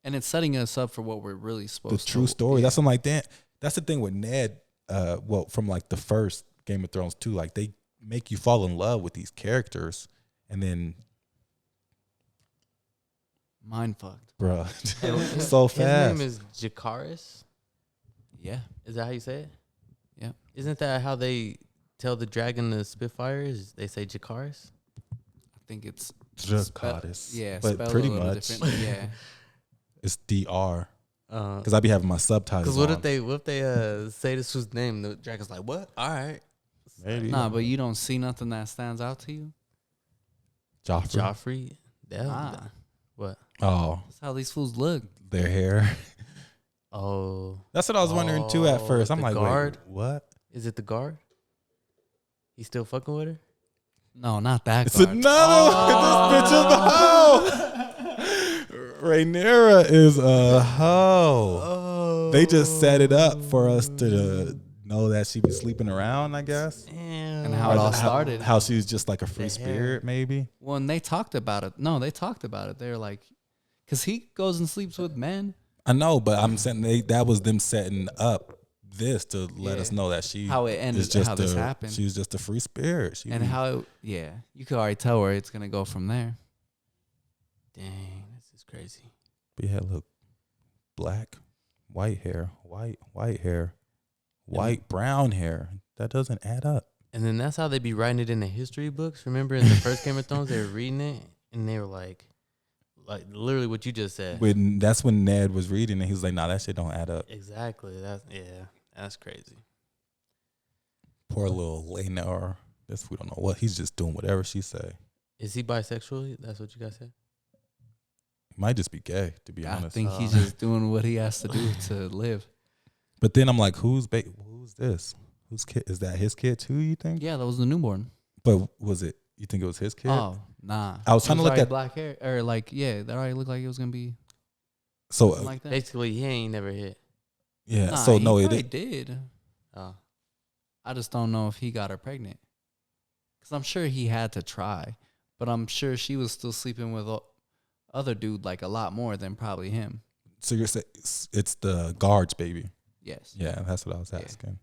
And it's setting us up for what we're really The supposed to. true story. Yeah. That's what I'm like that. That's the thing with Ned. Well, from like the first Game of Thrones too. Like they make you fall in love with these characters, and then, Mind fucked. bruh, so His fast. name is Jakaris. Yeah. Is that how you say it? Yeah. Isn't that how they tell the dragon to spit fire? Is they say Jakaris? I think it's Dracarys. yeah, but spelled pretty a little much different. Yeah. it's DR. Because Because I be having my subtitles. what on. if they say this was name? The dragon's like, what? All right. Maybe Nah, but you don't see nothing that stands out to you. Joffrey. Joffrey. Ah. What? Oh, That's how these fools look. their hair. Oh, That's what I was wondering too at first. I'm the like, guard? wait, what? is it the guard? He's still fucking with her? No, not that It's guard. another. This bitch is a hoe. Rhaenyra is a hoe. They just set it up for us to know that she be sleeping around, I guess. And how it all started. How she's just like a free The spirit, maybe. When they talked about it, they talked about it. They're like, because he goes and sleeps with men. I know, but I'm saying that was them setting up this to let Yeah. us know that she How it ended, is just how this happened. She's just a free spirit. She And be- how, you could already tell where it's going to go from there. Dang, this is crazy. But yeah, look, black, white hair, white hair, white, brown hair. That doesn't add up. And then that's how they be writing it in the history books. Remember in the first Game of Thrones, they were reading it and they were like literally what you just said. That's when Ned was reading and he was like, "Nah, that shit don't add up." Exactly. That's crazy. Poor little Laenor. We don't know what he's just doing whatever she say. Is he bisexual? That's what you guys said? He might just be gay, to be I honest. think he's just doing what he has to do to live. But then I'm like, who's this? Whose kid is that? His kid too? You think? Yeah, that was the newborn. But was it? You think it was his kid? Oh, nah. I was It trying to look already at- black hair. Or like, that already looked like it was going to be So something like that. Basically, he ain't never hit. yeah. Nah, So he no, probably it. did. Oh. I just don't know if he got her pregnant. Because I'm sure he had to try. But I'm sure she was still sleeping with other dude like a lot more than probably him. So you're saying it's the guard's baby? Yes. Yeah, that's what I was Yeah. asking.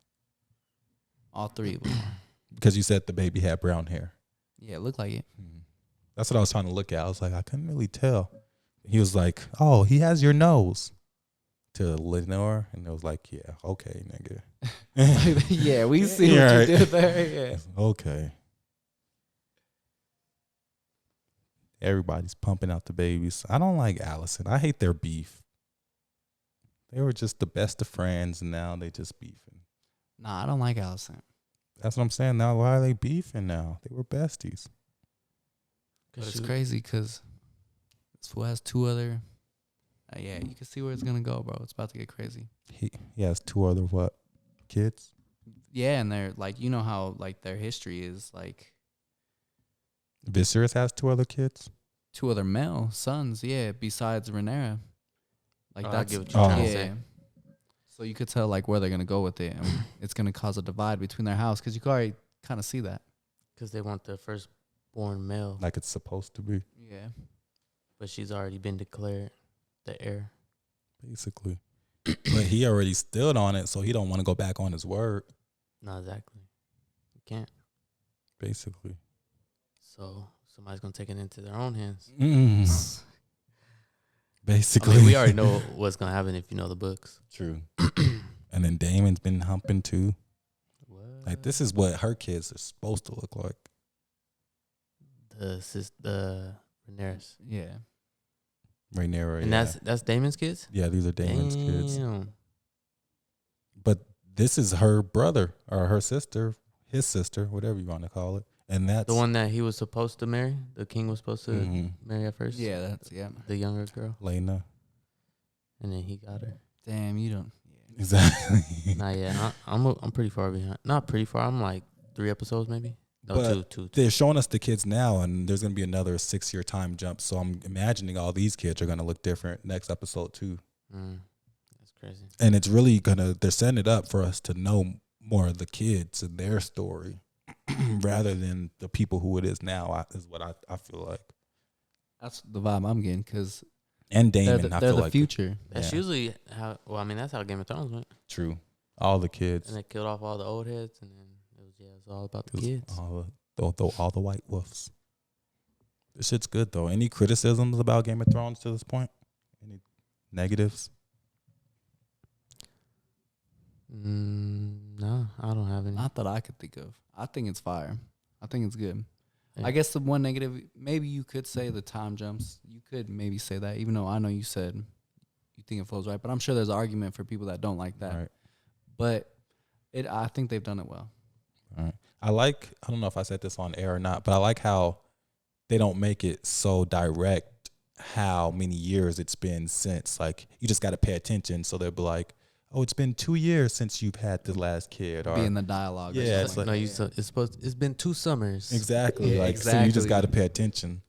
All three of them. Because you said the baby had brown hair. Yeah, it looked like it. That's what I was trying to look at. I was like, I couldn't really tell. He was like, "Oh, he has your nose." To Lenore, and it was like, "Yeah, okay, nigga." Yeah, we see Yeah, what right. you did there. Yeah. Okay. Everybody's pumping out the babies. I don't like Allison. I hate their beef. They were just the best of friends, and now they just beefing. Nah, I don't like Allison. That's what I'm saying. Now, why are they beefing now? They were besties. But it's crazy because this fool has two other. You can see where it's gonna go, bro. It's about to get crazy. He has two other what? Kids? Yeah, and they're like, you know how like their history is like Viserys has two other kids? two other male sons. Yeah, besides Rhaenyra. Like I that's get what you're trying to yeah. say. So you could tell like where they're gonna go with it, and it's gonna cause a divide between their house because you can already kind of see that. Because they want the firstborn male, Like it's supposed to be, Yeah. but she's already been declared the heir. basically. But he already stood on it, so he don't want to go back on his word, Not exactly. You can't. basically. So somebody's going to take it into their own hands. Mm. I Basically. mean, we already know what's going to happen if you know the books. True. And then Damon's been humping too. What? Like this is what her kids are supposed to look like. The Rhaenyra's. Yeah. Rhaenyra. And that's Damon's kids? these are Damon's kids. Damn. But this is her brother or her sister, his sister, whatever you want to call it. And that's The one that he was supposed to marry? The king was supposed to Mhm. marry at first? Yeah, that's The younger girl? Lena. and then he got her. Damn, you don't. Exactly. Not yet. I'm pretty far behind. Not pretty far. I'm like 3 episodes maybe. No, But two. they're showing us the kids now, and there's going to be another 6-year time jump. So I'm imagining all these kids are going to look different next episode too. That's crazy. And it's really they're setting it up for us to know more of the kids and their story rather than the people who it is now, is what I feel like. That's the vibe I'm getting because And they're Damon, the, I they're feel the like. future. That's Yeah. usually how. Well, I mean, that's how Game of Thrones went. True. All the kids. And they killed off all the old heads, and then it's all about the It was kids. all the white wolves. This shit's good though. Any criticisms about Game of Thrones to this point? Any negatives? No, I don't have any. Not that I could think of. I think it's fire. I think it's good. Yeah. I guess the one negative, maybe you could say the time jumps. You could maybe say that, even though I know you said you think it flows right. But I'm sure there's an argument for people that don't like that. Right. But I think they've done it well. All right. I don't know if I said this on air or not, but I like how they don't make it so direct how many years it's been since. Like, you just got to pay attention. So they'll be like, oh, it's been 2 years since you've had the last kid. Or, Be in the dialogue. or Yeah, something it's like- No, that. it's been 2 summers. exactly. Yeah, like, so you just exactly. got to pay attention.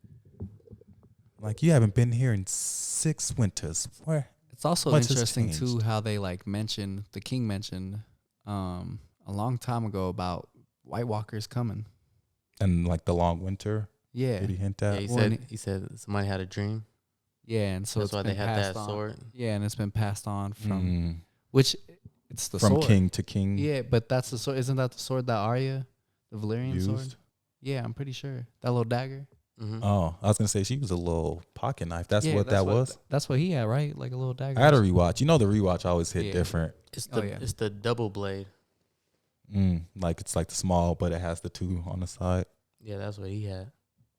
Like, you haven't been here in 6 winters. Where? It's also Much has interesting changed. too how they like mentioned the king mentioned a long time ago about White Walkers coming. And like the long winter, Yeah, did he hint Yeah, at? he said somebody had a dream. yeah, and so That's it's why been they had passed that on. sword. Yeah, and it's been passed on from Mm. which it's the From sword. king to king. Yeah, but that's the sword. Isn't that the sword that Arya, the Valyrian sword? Used. Yeah, I'm pretty sure that little dagger. Mm-hmm. Oh, I was gonna say she was a little pocket knife. That's Yeah, what that was. That's what he had, right? Like a little dagger. I had a rewatch. You know, the rewatch always hit Yeah. different. It's Oh, the yeah. it's the double blade. Like it's like the small, but it has the 2 on the side. Yeah, that's what he had.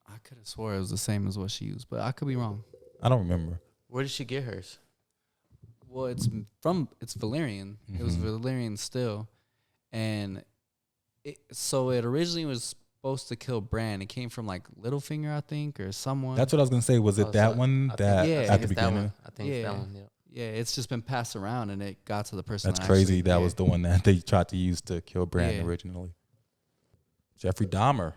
I could have swore it was the same as what she used, but I could be wrong. I don't remember. Where did she get hers? Well, it's Valyrian. It was Mhm. Valyrian still, and so it originally was supposed to kill Bran. It came from like Littlefinger, I think, or someone. That's what I was gonna say. Was it Oh, that so one I think- that Yeah. at the it's that beginning? one. I think it's Yeah. that one. Yeah. Yeah, it's just been passed around, and it got to the person. That's that crazy. actually- That yeah. was the one that they tried to use to kill Bran Yeah. originally. Jeffrey Dahmer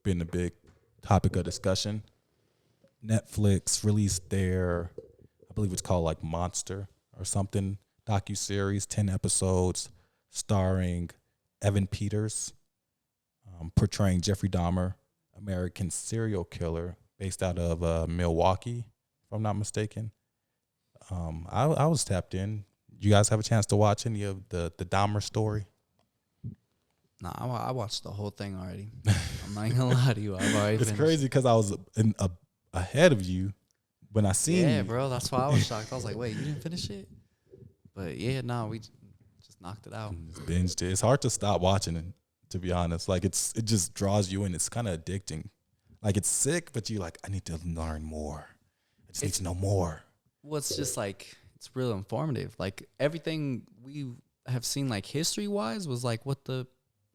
been a big topic of discussion. Netflix released their, I believe it's called like Monster or something, docuseries, 10 episodes, starring Evan Peters, portraying Jeffrey Dahmer, American serial killer based out of Milwaukee, if I'm not mistaken. I was tapped in. You guys have a chance to watch any of the Dahmer story? Nah, I watched the whole thing already. I'm not gonna lie to you. I've already. It's finished. crazy because I was ahead of you when I seen Yeah, you. bro. That's why I was shocked. I was like, wait, you didn't finish it? But yeah, no, we just knocked it out. Just binged it. It's hard to stop watching it, to be honest. Like it just draws you in. It's kind of addicting. Like it's sick, but you like, I need to learn more. I just need to know more. Well, it's just like it's real informative. Like everything we have seen, like history wise, was like what the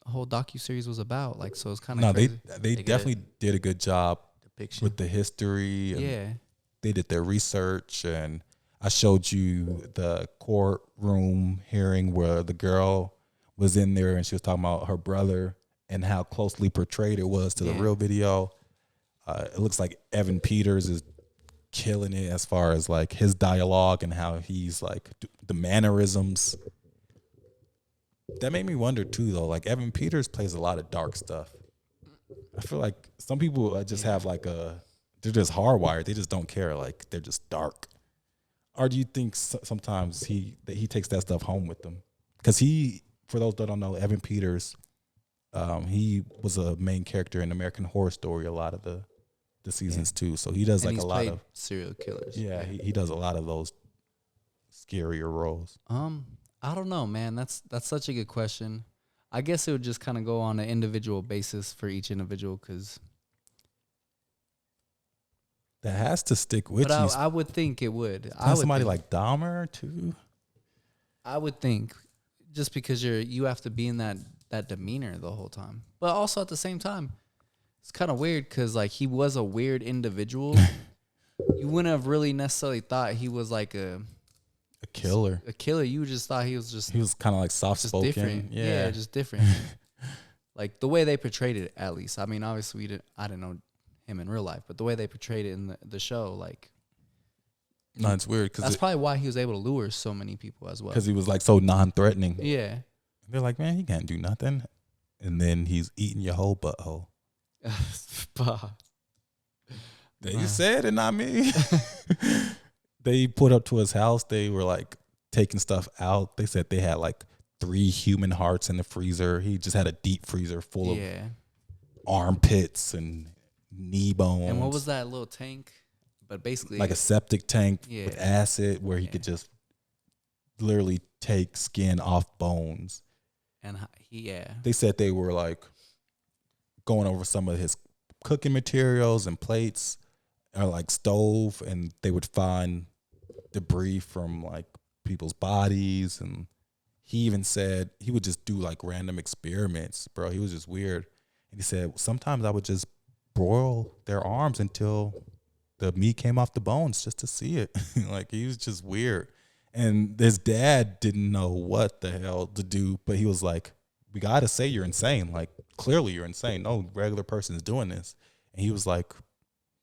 whole docuseries was about. Like, so it's kind of No, crazy. they get it. definitely did a good job Depiction. with the history. And Yeah, they did their research, and I showed you the courtroom hearing where the girl was in there and she was talking about her brother and how closely portrayed it was to the Yeah. real video. It looks like Evan Peters is killing it as far as like his dialogue and how he's like the mannerisms. That made me wonder too, though. Like Evan Peters plays a lot of dark stuff. I feel like some people just have like they're just hardwired. They just don't care. Like they're just dark. Or do you think sometimes he takes that stuff home with him? Because for those that don't know, Evan Peters, he was a main character in American Horror Story a lot of the seasons too. So he does and like he's a lot played of serial killers. he does a lot of those scarier roles. I don't know, man. That's such a good question. I guess it would just kind of go on an individual basis for each individual, because. That has to stick with But you. I would think it would. Somebody think. like Dahmer too. I would think, just because you have to be in that demeanor the whole time. But also at the same time, it's kind of weird because like he was a weird individual, you wouldn't have really necessarily thought he was like A killer. a killer. You just thought he was just He was kind of like soft just spoken. different. Yeah, just different. Like the way they portrayed it, at least. I mean, obviously I didn't know him in real life, but the way they portrayed it in the show, like No, it's weird that's probably why he was able to lure so many people as well. because he was like so non-threatening. Yeah. They're like, man, he can't do nothing, and then he's eating your whole butthole. You said it, not me. They put up to his house. They were like taking stuff out. They said they had like 3 human hearts in the freezer. He just had a deep freezer full of armpits and knee bones. And what was that little tank? But basically, like a septic tank with acid where he could just literally take skin off bones. And They said they were like going over some of his cooking materials and plates or like stove, and they would find debris from like people's bodies. And he even said he would just do like random experiments, bro. He was just weird. And he said, sometimes I would just broil their arms until the meat came off the bones just to see it. Like, he was just weird. And his dad didn't know what the hell to do, but he was like, we got to say you're insane. Like, clearly you're insane. No regular person is doing this. And he was like,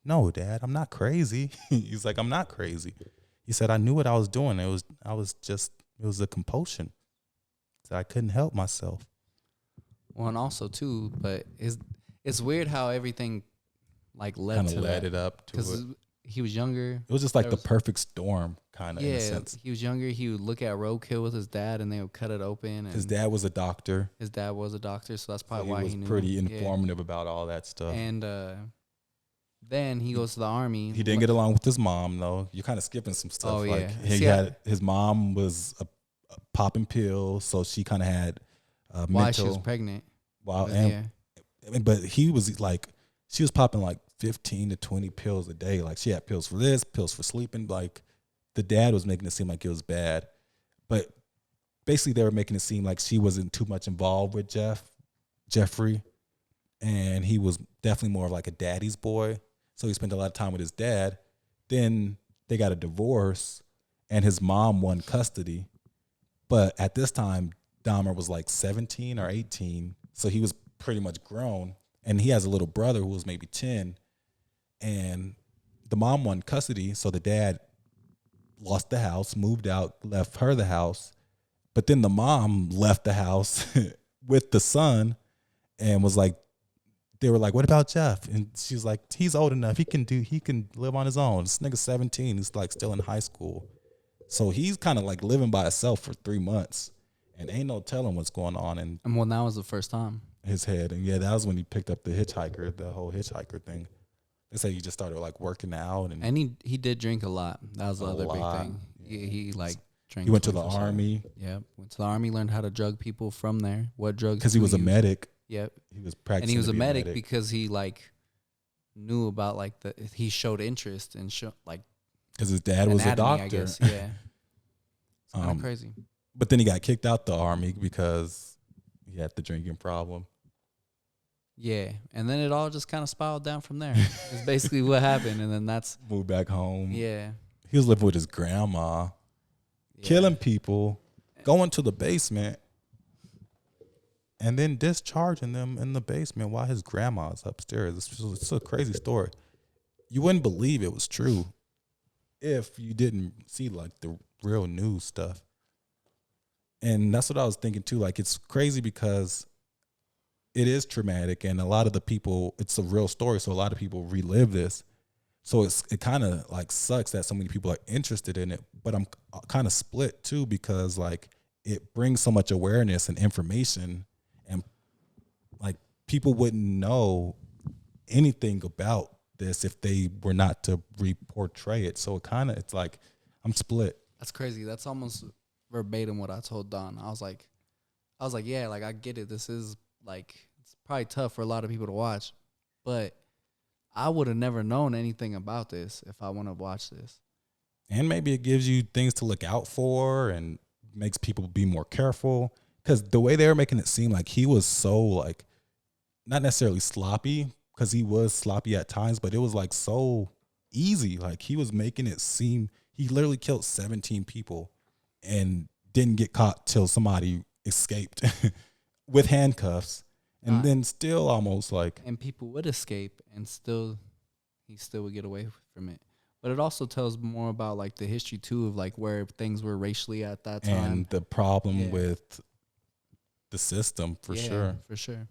no, Dad, I'm not crazy. He's like, I'm not crazy. He said, I knew what I was doing. It was a compulsion. So I couldn't help myself. Well, and also too, but it's weird how everything like led to that. It up to it. He was younger. It was just like the perfect storm, kind of, in a sense. He was younger. He would look at roadkill with his dad, and they would cut it open. And his dad was a doctor. So that's probably why he knew. He was pretty informative about all that stuff. And then he goes to the army. He didn't get along with his mom, though. You're kind of skipping some stuff. Oh, like, yeah. His mom was popping pills, so she kind of had mental. Why she was pregnant. Wow, but he was like, she was popping like 15 to 20 pills a day. Like, she had pills for this, pills for sleeping. Like, the dad was making it seem like it was bad. But basically they were making it seem like she wasn't too much involved with Jeffrey. And he was definitely more of like a daddy's boy. So he spent a lot of time with his dad. Then they got a divorce and his mom won custody. But at this time, Dahmer was like 17 or 18. So he was pretty much grown. And he has a little brother who was maybe 10. And the mom won custody, so the dad lost the house, moved out, left her the house. But then the mom left the house with the son and was like, they were like, what about Jeff? And she was like, he's old enough. He can live on his own. This nigga's 17. He's like still in high school. So he's kind of like living by himself for 3 months. And ain't no telling what's going on in well, that was the first time. His head. And that was when he picked up the whole hitchhiker thing. They say he just started like working out, and he did drink a lot. That was the other big thing. He like drank. He went to the army. Yep, went to the army. Learned how to drug people from there. What drugs? Because he was a medic. Yep, he was practicing. And he was a medic because he like knew about like he showed interest and like because his dad was a doctor. I guess. Yeah, it's kind of crazy. But then he got kicked out the army because he had the drinking problem. Yeah, and then it all just kind of spiraled down from there. It's basically what happened, and then that's moved back home. Yeah, he was living with his grandma, killing people, going to the basement, and then discharging them in the basement while his grandma's upstairs. It's a crazy story. You wouldn't believe it was true if you didn't see like the real news stuff. And that's what I was thinking too. Like, it's crazy because it is traumatic, and a lot of the people, it's a real story, so a lot of people relive this. So it kind of like sucks that so many people are interested in it, but I'm kind of split too, because like it brings so much awareness and information, and like people wouldn't know anything about this if they were not to re-portray it. So it's like I'm split. That's crazy. That's almost verbatim what I told Don. I was like, yeah, like I get it. This is like, it's probably tough for a lot of people to watch, but I would have never known anything about this if I want to watch this. And maybe it gives you things to look out for and makes people be more careful. Because the way they were making it seem like he was so like, not necessarily sloppy, because he was sloppy at times, but it was like so easy. Like he was making it seem he literally killed 17 people and didn't get caught till somebody escaped with handcuffs, and then still almost like. And people would escape, and he still would get away from it. But it also tells more about like the history too of like where things were racially at that time, And the problem with the system for sure. For sure.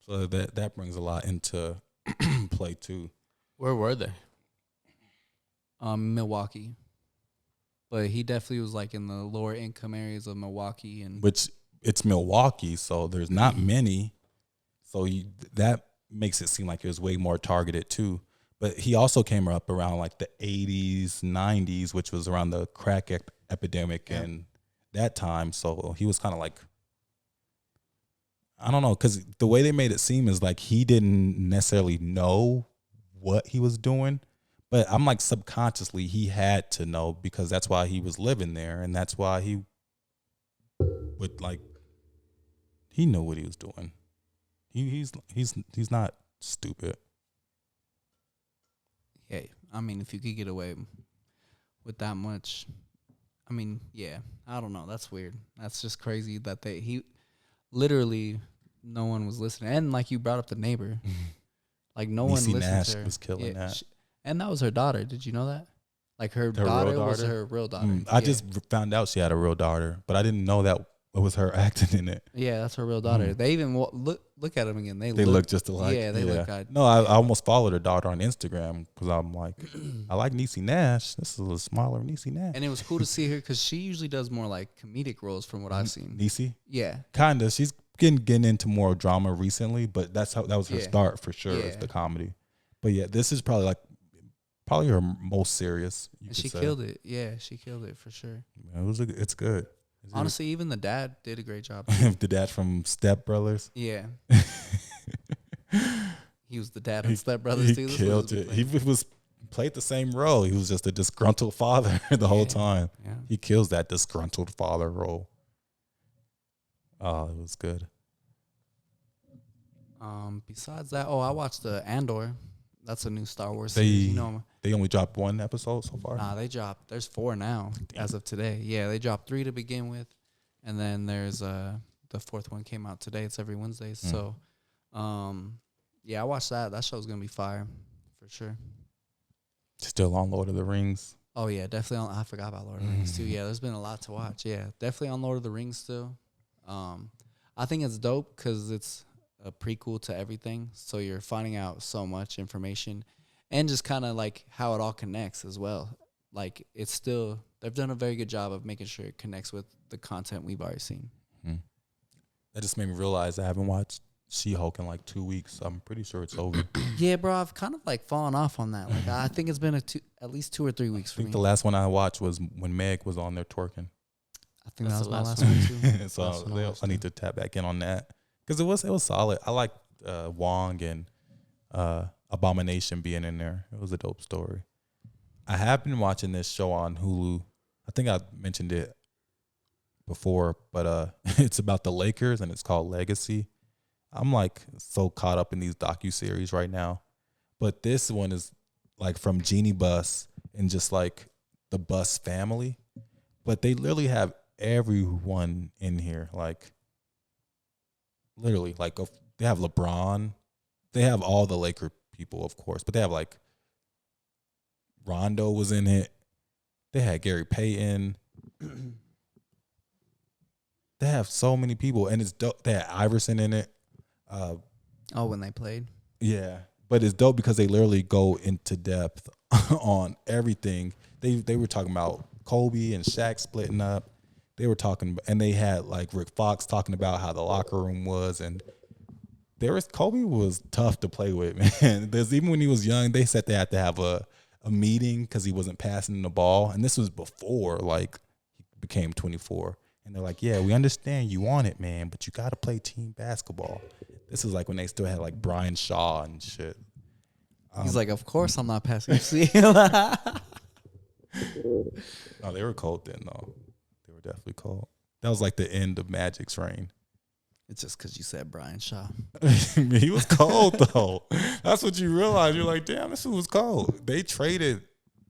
So that brings a lot into play too. Where were they? Milwaukee. But he definitely was like in the lower income areas of Milwaukee, and Which it's Milwaukee, so there's not many. So that makes it seem like it was way more targeted too. But he also came up around like the 80s, 90s, which was around the crack epidemic and that time. So he was kind of like, I don't know, because the way they made it seem is like he didn't necessarily know what he was doing. But I'm like subconsciously he had to know because that's why he was living there. And that's why he would like, he knew what he was doing. He's not stupid. yeah, I mean, if you could get away with that much, I mean, yeah, I don't know. That's weird. That's just crazy that he literally no one was listening. And like you brought up the neighbor, like no one Niecy listened Nash to her. was killing that. And that was her daughter. Did you know that? Like her Her real daughter was daughter? her real daughter. I just found out she had a real daughter, but I didn't know that it was her acting in it. Yeah, that's her real daughter. They even look at them again. They look just alike. Yeah, they look like. No, I almost followed her daughter on Instagram because I'm like, I like Niecy Nash. This is a smaller Niecy Nash. And it was cool to see her because she usually does more like comedic roles from what I've seen. Niecy? Yeah. Kinda. She's getting into more drama recently, but that was her Yeah. start for sure. Yeah. Is the comedy. But yeah, this is probably her most serious. And she killed it. Yeah, she killed it for sure. It's good. Honestly, even the dad did a great job. The dad from Step Brothers. Yeah. He was the dad in Step Brothers He too. This killed it. He played the same role. He was just a disgruntled father the whole time. Yeah. He kills that disgruntled father role. Oh, it was good. Besides that, I watched the Andor. That's a new Star Wars series. They only dropped one episode so far. Nah, they dropped. There's 4 now as of today. Yeah, they dropped 3 to begin with, and then there's the 4th one came out today. It's every Wednesday. So, yeah, I watched that. That show's gonna be fire for sure. Still on Lord of the Rings. Oh yeah, definitely on. I forgot about Lord of the Rings too. Yeah, there's been a lot to watch. Yeah, definitely on Lord of the Rings still. I think it's dope because it's a prequel to everything, so you're finding out so much information, and just kind of like how it all connects as well. Like it's still they've done a very good job of making sure it connects with the content we've already seen. That just made me realize I haven't watched She-Hulk in like 2 weeks. So I'm pretty sure it's over. Yeah, bro, I've kind of like fallen off on that. Like I think it's been at least 2 or 3 weeks I for think me. the last one I watched was when Meg was on there twerking. I think that That's was the my last last one too. So Last one I watched I need to tap back in on that because it was solid. I liked Wong and Abomination being in there. It was a dope story. I have been watching this show on Hulu. I think I mentioned it before, but it's about the Lakers and it's called Legacy. I'm like so caught up in these docuseries right now, but this one is like from Jeannie Buss and just like the Buss family, but they literally have everyone in here, like literally, like they have LeBron, they have all the Laker people, of course, but they have like Rondo was in it. They had Gary Payton. They have so many people, and it's dope. They had Iverson in it. When they played. Yeah, but it's dope because they literally go into depth on everything. They were talking about Kobe and Shaq splitting up. They were talking, and they had like Rick Fox talking about how the locker room was, and Kobe was tough to play with, man. There's even when he was young, they said they had to have a meeting because he wasn't passing the ball, and this was before like he became 24. And they're like, yeah, we understand you want it, man, but you got to play team basketball. This is like when they still had like Brian Shaw and shit. He's like, of course I'm not passing. No, they were cold then, though. They were definitely cold. That was like the end of Magic's reign. It's just because you said Brian Shaw. He was cold, though. That's what you realize. You're like, damn, this food was cold. They traded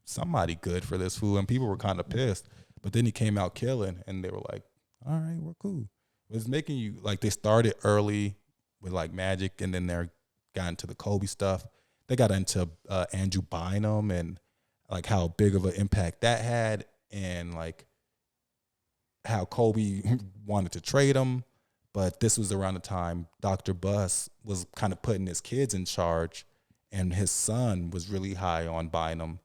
somebody good for this food, and people were kind of pissed. But then he came out killing, and they were like, all right, we're cool. It's making you, like, they started early with, like, Magic, and then they got into the Kobe stuff. They got into Andrew Bynum and, like, how big of an impact that had, and, like, how Kobe wanted to trade him. But this was around the time Dr. Buss was kind of putting his kids in charge, and his son was really high on Bynum.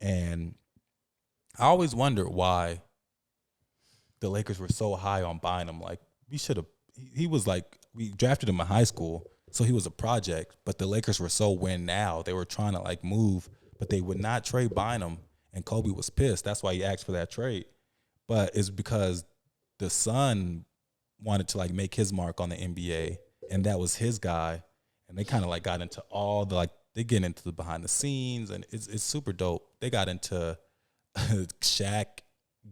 And I always wondered why the Lakers were so high on Bynum. Like, we should have, he was like, we drafted him in high school, so he was a project, but the Lakers were so win now. They were trying to, like, move, but they would not trade Bynum, and Kobe was pissed. That's why he asked for that trade. But it's because the son wanted to, like, make his mark on the NBA, and that was his guy. And they kind of, like, got into all the, like, they get into the behind the scenes, and it's super dope. They got into Shaq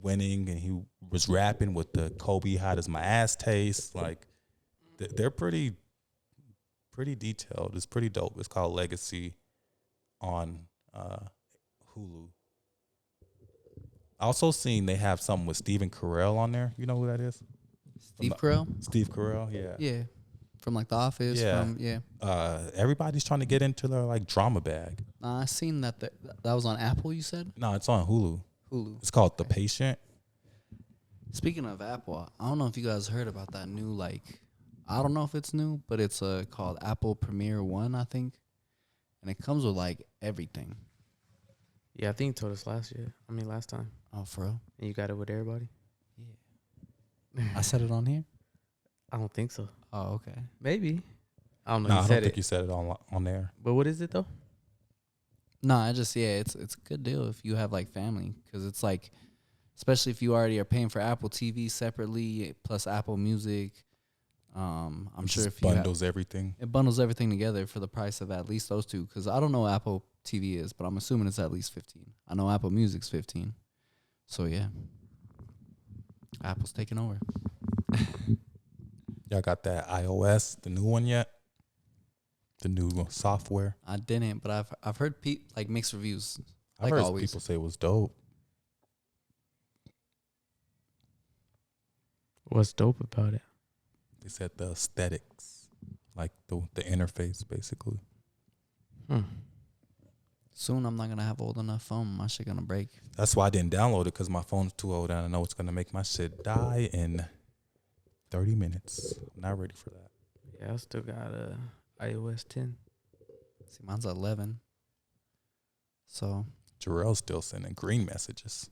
winning, and he was rapping with the Kobe, how does my ass taste? Like, they're pretty detailed. It's pretty dope. It's called Legacy on Hulu. I also seen they have something with Stephen Carell on there. You know who that is? Steve Carell? Steve Carell, yeah. Yeah. From like The Office. Yeah. Everybody's trying to get into their, like, drama bag. I seen that was on Apple, you said? No, it's on Hulu. Hulu. It's called The Patient. Speaking of Apple, I don't know if you guys heard about that new, like, I don't know if it's new, but it's called Apple Premiere One, I think. And it comes with, like, everything. Yeah, I think you told us last time. Oh, for real? And you got it with everybody? Yeah. I said it on here? I don't think so. Oh, okay. Maybe. I don't know. No, You I said don't think it. you said it on there. But what is it though? No, it's a good deal if you have, like, family. Because it's, like, especially if you already are paying for Apple TV separately, plus Apple Music. I'm sure if you bundles everything. it bundles everything together for the price of at least those two. Because I don't know what Apple TV is, but I'm assuming it's at least 15. I know Apple Music's 15. So yeah, Apple's taking over. Y'all got that iOS, the new one yet? The new software. I didn't, but I've heard like mixed reviews. I've Like heard always. people say it was dope. What's dope about it? They said the aesthetics, like the interface, basically. Soon I'm not gonna have old enough phone. My shit gonna break. That's why I didn't download it, because my phone's too old, and I know it's gonna make my shit die in 30 minutes. I'm not ready for that. Yeah, I still got iOS 10. See, mine's 11. So Jarrell's still sending green messages.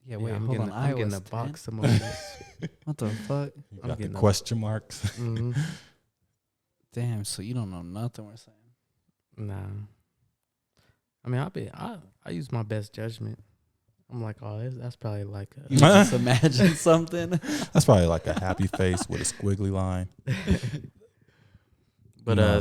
yeah, wait, I'm hold getting, on. I'm getting iOS a 10? box emojis. What the fuck? You I'm got the getting a- question marks. Mm-hmm. Damn. So you don't know nothing we're saying. Nah. I mean, I use my best judgment. I'm like, oh, that's probably like You a. just imagine something. That's probably like a happy face with a squiggly line. But No,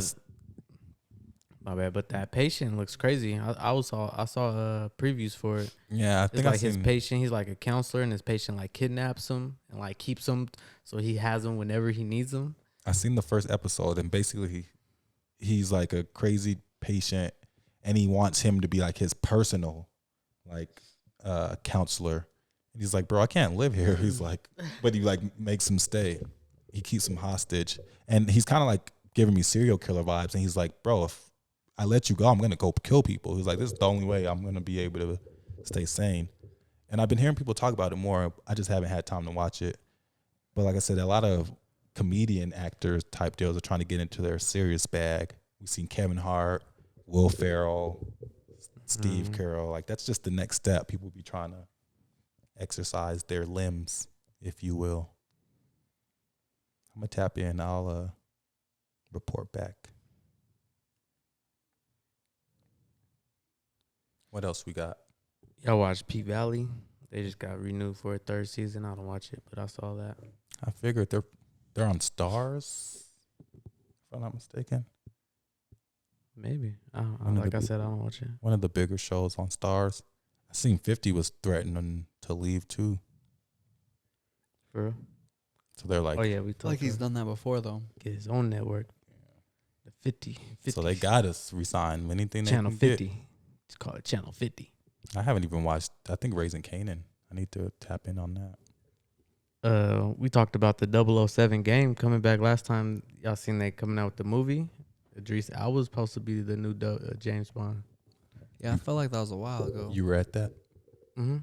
my bad. But that patient looks crazy. I saw previews for it. yeah, I It's think like I his seen. patient. He's like a counselor, and his patient like kidnaps him and like keeps him, so he has him whenever he needs him. I seen the first episode, and basically, he's like a crazy patient, and he wants him to be like his personal, like, counselor. And he's like, bro, I can't live here. He's like, but he like makes him stay. He keeps him hostage, and he's kind of like giving me serial killer vibes. And he's like, bro, if I let you go, I'm gonna go kill people. He's like, this is the only way I'm gonna be able to stay sane. And I've been hearing people talk about it more. I just haven't had time to watch it. But like I said, a lot of comedian actors type deals are trying to get into their serious bag. We've seen Kevin Hart, Will Ferrell, Steve Carell. Like, that's just the next step. People be trying to exercise their limbs, if you will. I'm gonna tap in. I'll report back. What else we got? Y'all watch P Valley? They just got renewed for a third season. I don't watch it, but I saw that. I figured they're on Stars, if I'm not mistaken. Maybe. One of Like the I said, I don't watch it. One of the bigger shows on Stars. I seen 50 was threatening to leave too. For real? So they're like, Oh yeah, we talked. Like he's done that before though. Get his own network. The 50. So they got us resign anything Channel they can 50. get. It's called Channel 50. I haven't even watched. I think Raising Canaan. I need to tap in on that. We talked about the 007 game coming back last time. Y'all seen they coming out with the movie? Idris Elba was supposed to be the new James Bond. Yeah, I felt like that was a while ago. You read that? Mm-hmm.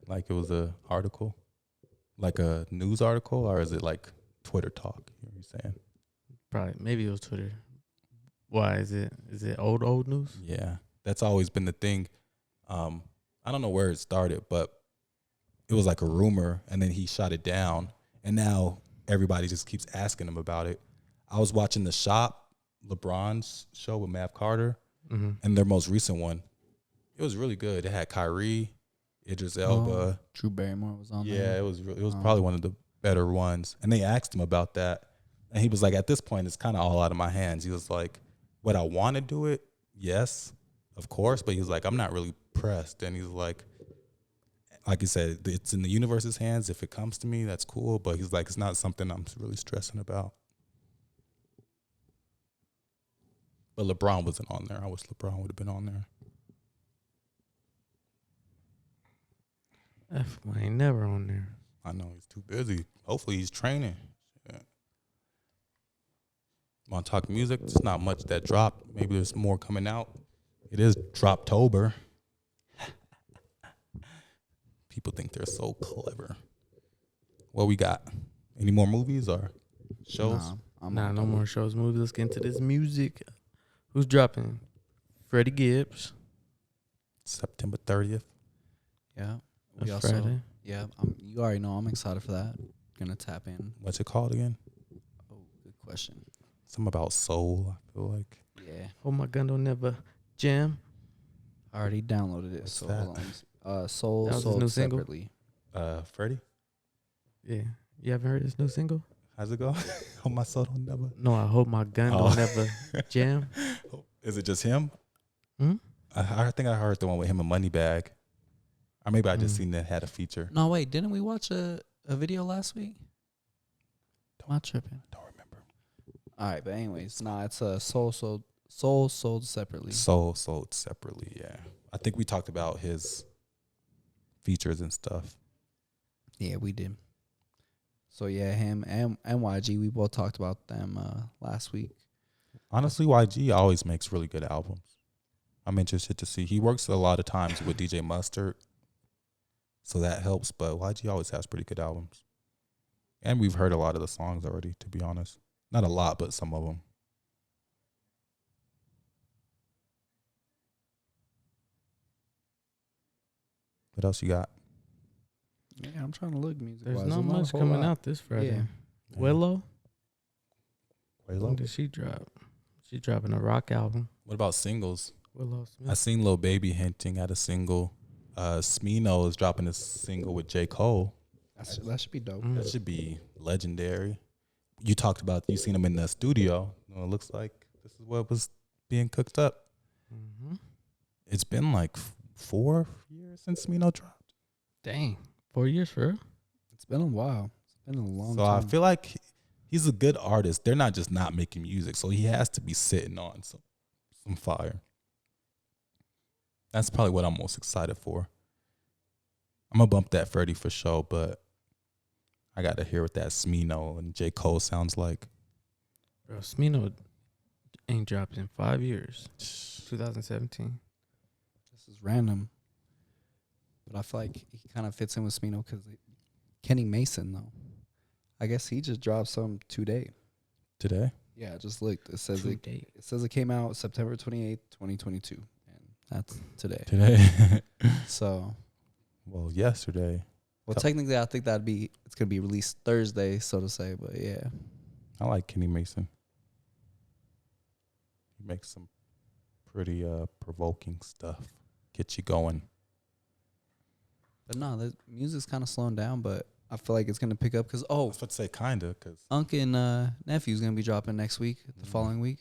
Like it was a article, like a news article, or is it like Twitter talk? You know what you're saying? Probably, maybe it was Twitter. Why is it? Is it old news? Yeah, that's always been the thing. I don't know where it started, but it was like a rumor, and then he shot it down, and now everybody just keeps asking him about it. I was watching The Shop, LeBron's show with Mav Carter, and their most recent one. It was really good. It had Kyrie, Idris Elba. Drew Barrymore was on there. Yeah, it was probably one of the better ones. And they asked him about that, and he was like, "At this point, it's kind of all out of my hands." He was like, "Would I want to do it? Yes, of course." But he was like, "I'm not really pressed." And he's like he said, it's in the universe's hands. If it comes to me, that's cool. But he's like, it's not something I'm really stressing about. But LeBron wasn't on there. I wish LeBron would have been on there. F ain't never on there. I know he's too busy. Hopefully he's training. Yeah. Want to talk music? There's not much that dropped. Maybe there's more coming out. It is Droptober. People think they're so clever. What we got? Any more movies or shows? No more shows, movies. Let's get into this music. Who's dropping? Freddie Gibbs. September 30th. Yeah. That's Friday. Yeah, you already know I'm excited for that. Gonna tap in. What's it called again? Oh, good question. Something about soul, I feel like. Yeah. Oh my gun, don't never jam. I already downloaded it. What's So that? hold on. Soul That was his sold new single? separately. Freddie? Yeah. You haven't heard his new single? How's it go? Oh, my soul don't never. No, I hope my gun don't never jam. Is it just him? Hmm? I think I heard the one with him and Moneybag. Or maybe I just seen that had a feature. No, wait, didn't we watch a video last week? Am I tripping? Don't remember. All right, but anyways, it's a soul sold separately. Soul sold separately, yeah. I think we talked about his features and stuff. Yeah, we did. So yeah, him and YG, we both talked about them last week. Honestly, YG always makes really good albums. I'm interested to see. He works a lot of times with DJ Mustard, so that helps. But YG always has pretty good albums. And we've heard a lot of the songs already, to be honest. Not a lot, but some of them. What else you got? Yeah, I'm trying to look music. There's not much coming out this Friday. Yeah. Willow? When Quavo? did she drop? She dropping a rock album. What about singles? Willow Smith. I seen Lil Baby hinting at a single. Smino is dropping a single with J. Cole. That should be dope. That should be legendary. You talked about, you seen him in the studio. Well, it looks like this is what was being cooked up. Mm-hmm. It's been like 4 years since Smino dropped. Dang. 4 years for real? It's been a while. It's been a long So time. I feel like he's a good artist. They're not just not making music. So he has to be sitting on some fire. That's probably what I'm most excited for. I'm going to bump that Freddie for sure, but I got to hear what that Smino and J. Cole sounds like. Bro, Smino ain't dropped in 5 years. 2017. This is random. But I feel like he kind of fits in with Smino because Kenny Mason, though. I guess he just dropped some today. Today? Yeah, I just looked. It says Today. it says it came out September 28th, 2022. And that's today. Today. So, Well, yesterday. well, technically, I think it's going to be released Thursday, so to say. But yeah. I like Kenny Mason. He makes some pretty provoking stuff. Get you going. But no, the music's kind of slowing down, but I feel like it's going to pick up because, I was about to say kinda, because Unc and Nephew's going to be dropping next week, the following week.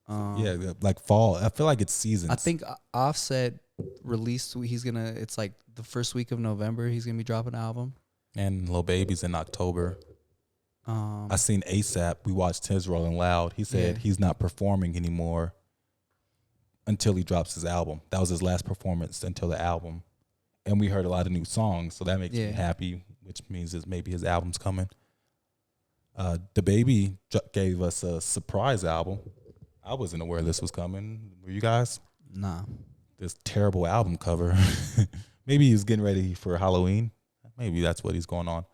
yeah, like fall. I feel like it's seasons. I think Offset released, it's like the first week of November, he's going to be dropping an album. And Lil Baby's in October. I seen ASAP. We watched his Rolling Loud. He said Yeah. he's not performing anymore until he drops his album. That was his last performance until the album. And we heard a lot of new songs, so that makes me Yeah. happy, which means is maybe his album's coming. The Baby gave us a surprise album. I wasn't aware this was coming. Were you guys? Nah. This terrible album cover. Maybe he's getting ready for Halloween. Maybe that's what he's going on.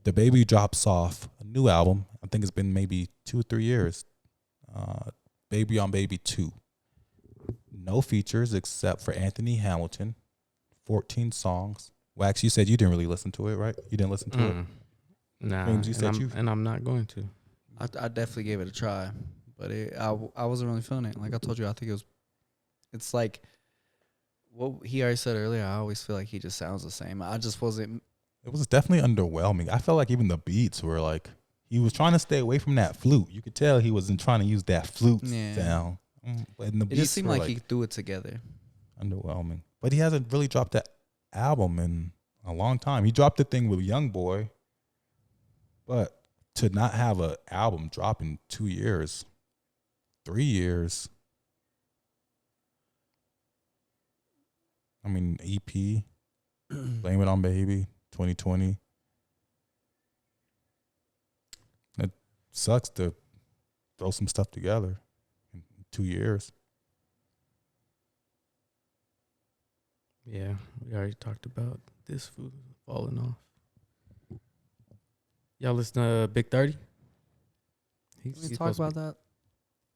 The Baby drops off a new album. I think it's been maybe 2 or 3 years. Baby on Baby 2. No features except for Anthony Hamilton. 14 songs. Wax, you said you didn't really listen to it, right? You didn't listen to it? Nah, James, you and, said I'm, you- and I'm not going to. I definitely gave it a try, but I wasn't really feeling it. Like I told you, I think it's like what he already said earlier. I always feel like he just sounds the same. I just wasn't. It was definitely underwhelming. I felt like even the beats were like, he was trying to stay away from that flute. You could tell he wasn't trying to use that flute Yeah. sound. But the It beats just seemed were like he threw it together. underwhelming. But he hasn't really dropped that album in a long time. He dropped the thing with Young Boy, but to not have an album drop in 2 years, 3 years. I mean, EP, Blame It on Baby, 2020. It sucks to throw some stuff together in 2 years. Yeah, we already talked about this food falling off. Y'all listen to Big 30? Did we talk about that?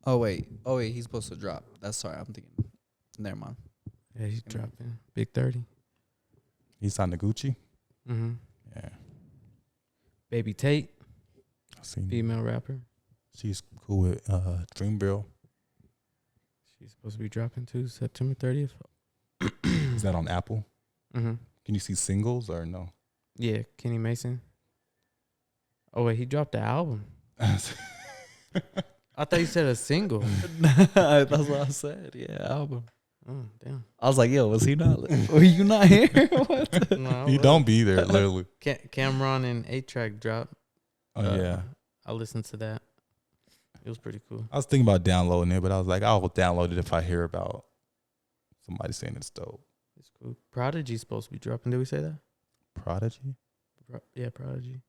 Oh wait, he's supposed to drop. I'm thinking. Never mind. Yeah, he's dropping Big 30. He signed to Gucci. Mm-hmm. Yeah, Baby Tate, I seen. female rapper. She's cool with Dreamville. She's supposed to be dropping too, September 30th. Is that on Apple? Mm-hmm. Can you see singles or no? Yeah, Kenny Mason. Oh wait, he dropped the album. I thought you said a single. That's what I said. Yeah, album. Oh damn. I was like, yo, was he not? Were you not here? What? No, He don't be there, literally. Cameron and 8-Track dropped. Oh yeah. I listened to that. It was pretty cool. I was thinking about downloading it, but I was like, I'll download it if I hear about somebody saying it's dope. It's cool. Prodigy's supposed to be dropping. Did we say that? Prodigy? Yeah, Prodigy.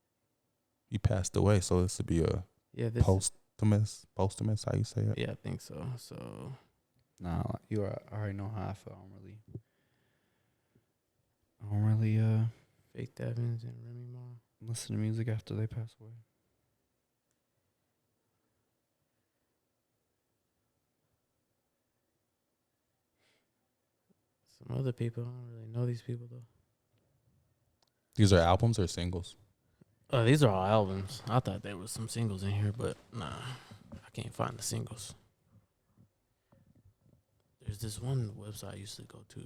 He passed away, so this would be a Yeah, this. posthumous, how you say it? Yeah, I think so. So Nah, I already know how I feel. I don't really Faith Evans and Remy Ma. listen to music after they pass away. Some other people. I don't really know these people though. These are albums or singles? These are all albums. I thought there was some singles in here, but nah, I can't find the singles. There's this one website I used to go to.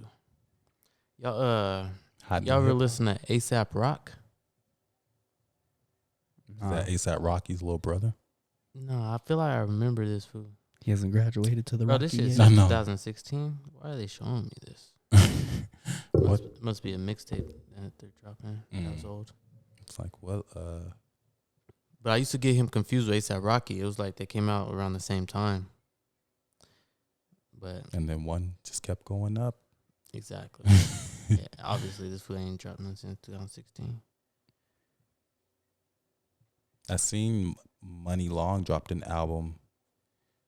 Y'all, Hot y'all ever Hip Hop? listen to ASAP Rock? Is that ASAP Rocky's little brother? No, I feel like I remember this food. He hasn't graduated to the Bro, Rocky this is yet. I know. 2016. Why are they showing me this? What? Must be a mixtape that they're dropping. That was old. It's like, what? But I used to get him confused with ASAP Rocky. It was like they came out around the same time. But And then one just kept going up. exactly. Yeah, obviously this food ain't dropping since 2016. I seen Money Long dropped an album.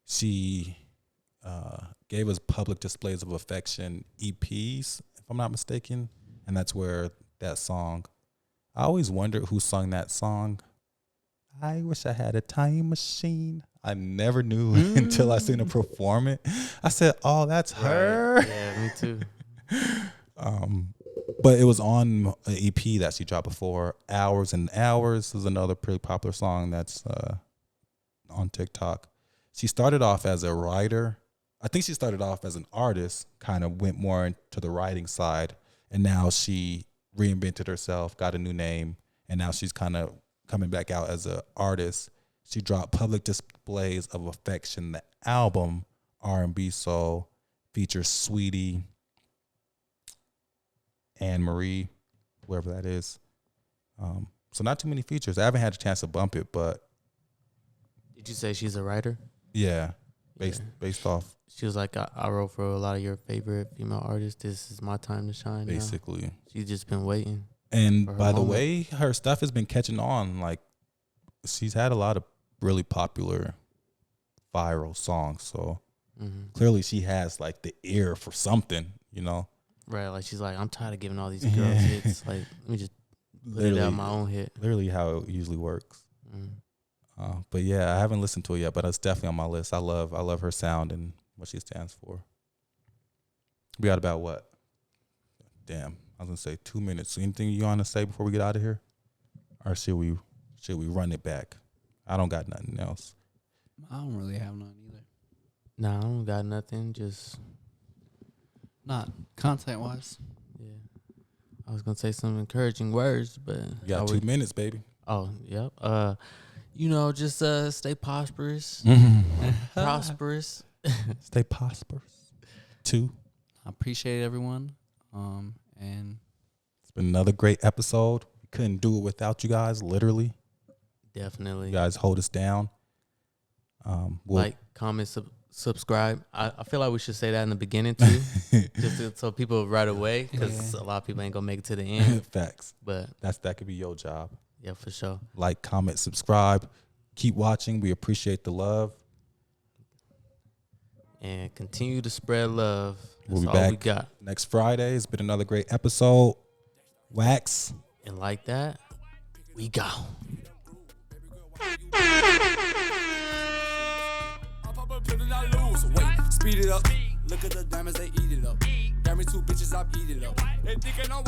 She gave us Public Displays of Affection EPs, if I'm not mistaken. And that's where that song, I always wondered who sung that song. I wish I had a time machine. I never knew until I seen her perform it. I said, oh, that's her. Yeah, me too. But it was on an EP that she dropped before. Hours and Hours is another pretty popular song that's on TikTok. She started off as a writer. I think she started off as an artist, kind of went more into the writing side. And now she reinvented herself, got a new name. And now she's kind of coming back out as an artist. She dropped Public Displays of Affection, the album, R&B soul, features Sweetie, Anne Marie, whoever that is. So not too many features. I haven't had a chance to bump it, but Did you say she's a writer? yeah, based off She was like, I wrote for a lot of your favorite female artists. This is my time to shine. now." basically. She's just been waiting. And For her by the moment. way, her stuff has been catching on. Like, she's had a lot of really popular viral songs. So clearly she has like the ear for something, you know? Right, like she's like, I'm tired of giving all these girls hits. Like, let me just put it out my own hit. Literally how it usually works. But yeah, I haven't listened to it yet, but it's definitely on my list. I love her sound and what she stands for. We got about what? Damn, I was gonna say 2 minutes. Anything you want to say before we get out of here, or should we run it back? I don't got nothing else. I don't really have none either. Nah, I don't got nothing. Just Not content wise. yeah. I was gonna say some encouraging words, but You got 2 minutes, baby. Oh, yep. Just stay prosperous, prosperous. Stay prosperous. 2. I appreciate everyone. And It's been another great episode. We couldn't do it without you guys. Literally, Definitely. you guys hold us down. We'll, Like, comment, subscribe. I feel like we should say that in the beginning too, so people right away, because a lot of people ain't gonna make it to the end. facts. But That could be your job. yeah, for sure. Like, comment, subscribe. Keep watching. We appreciate the love. And continue to spread love. We'll That's be all back we got. next Friday. It's been another great episode. Wax. And like that, we go. Speed it up. Look at the diamonds, they eat it up. Got me 2 bitches, I eat it up. They thinking I'm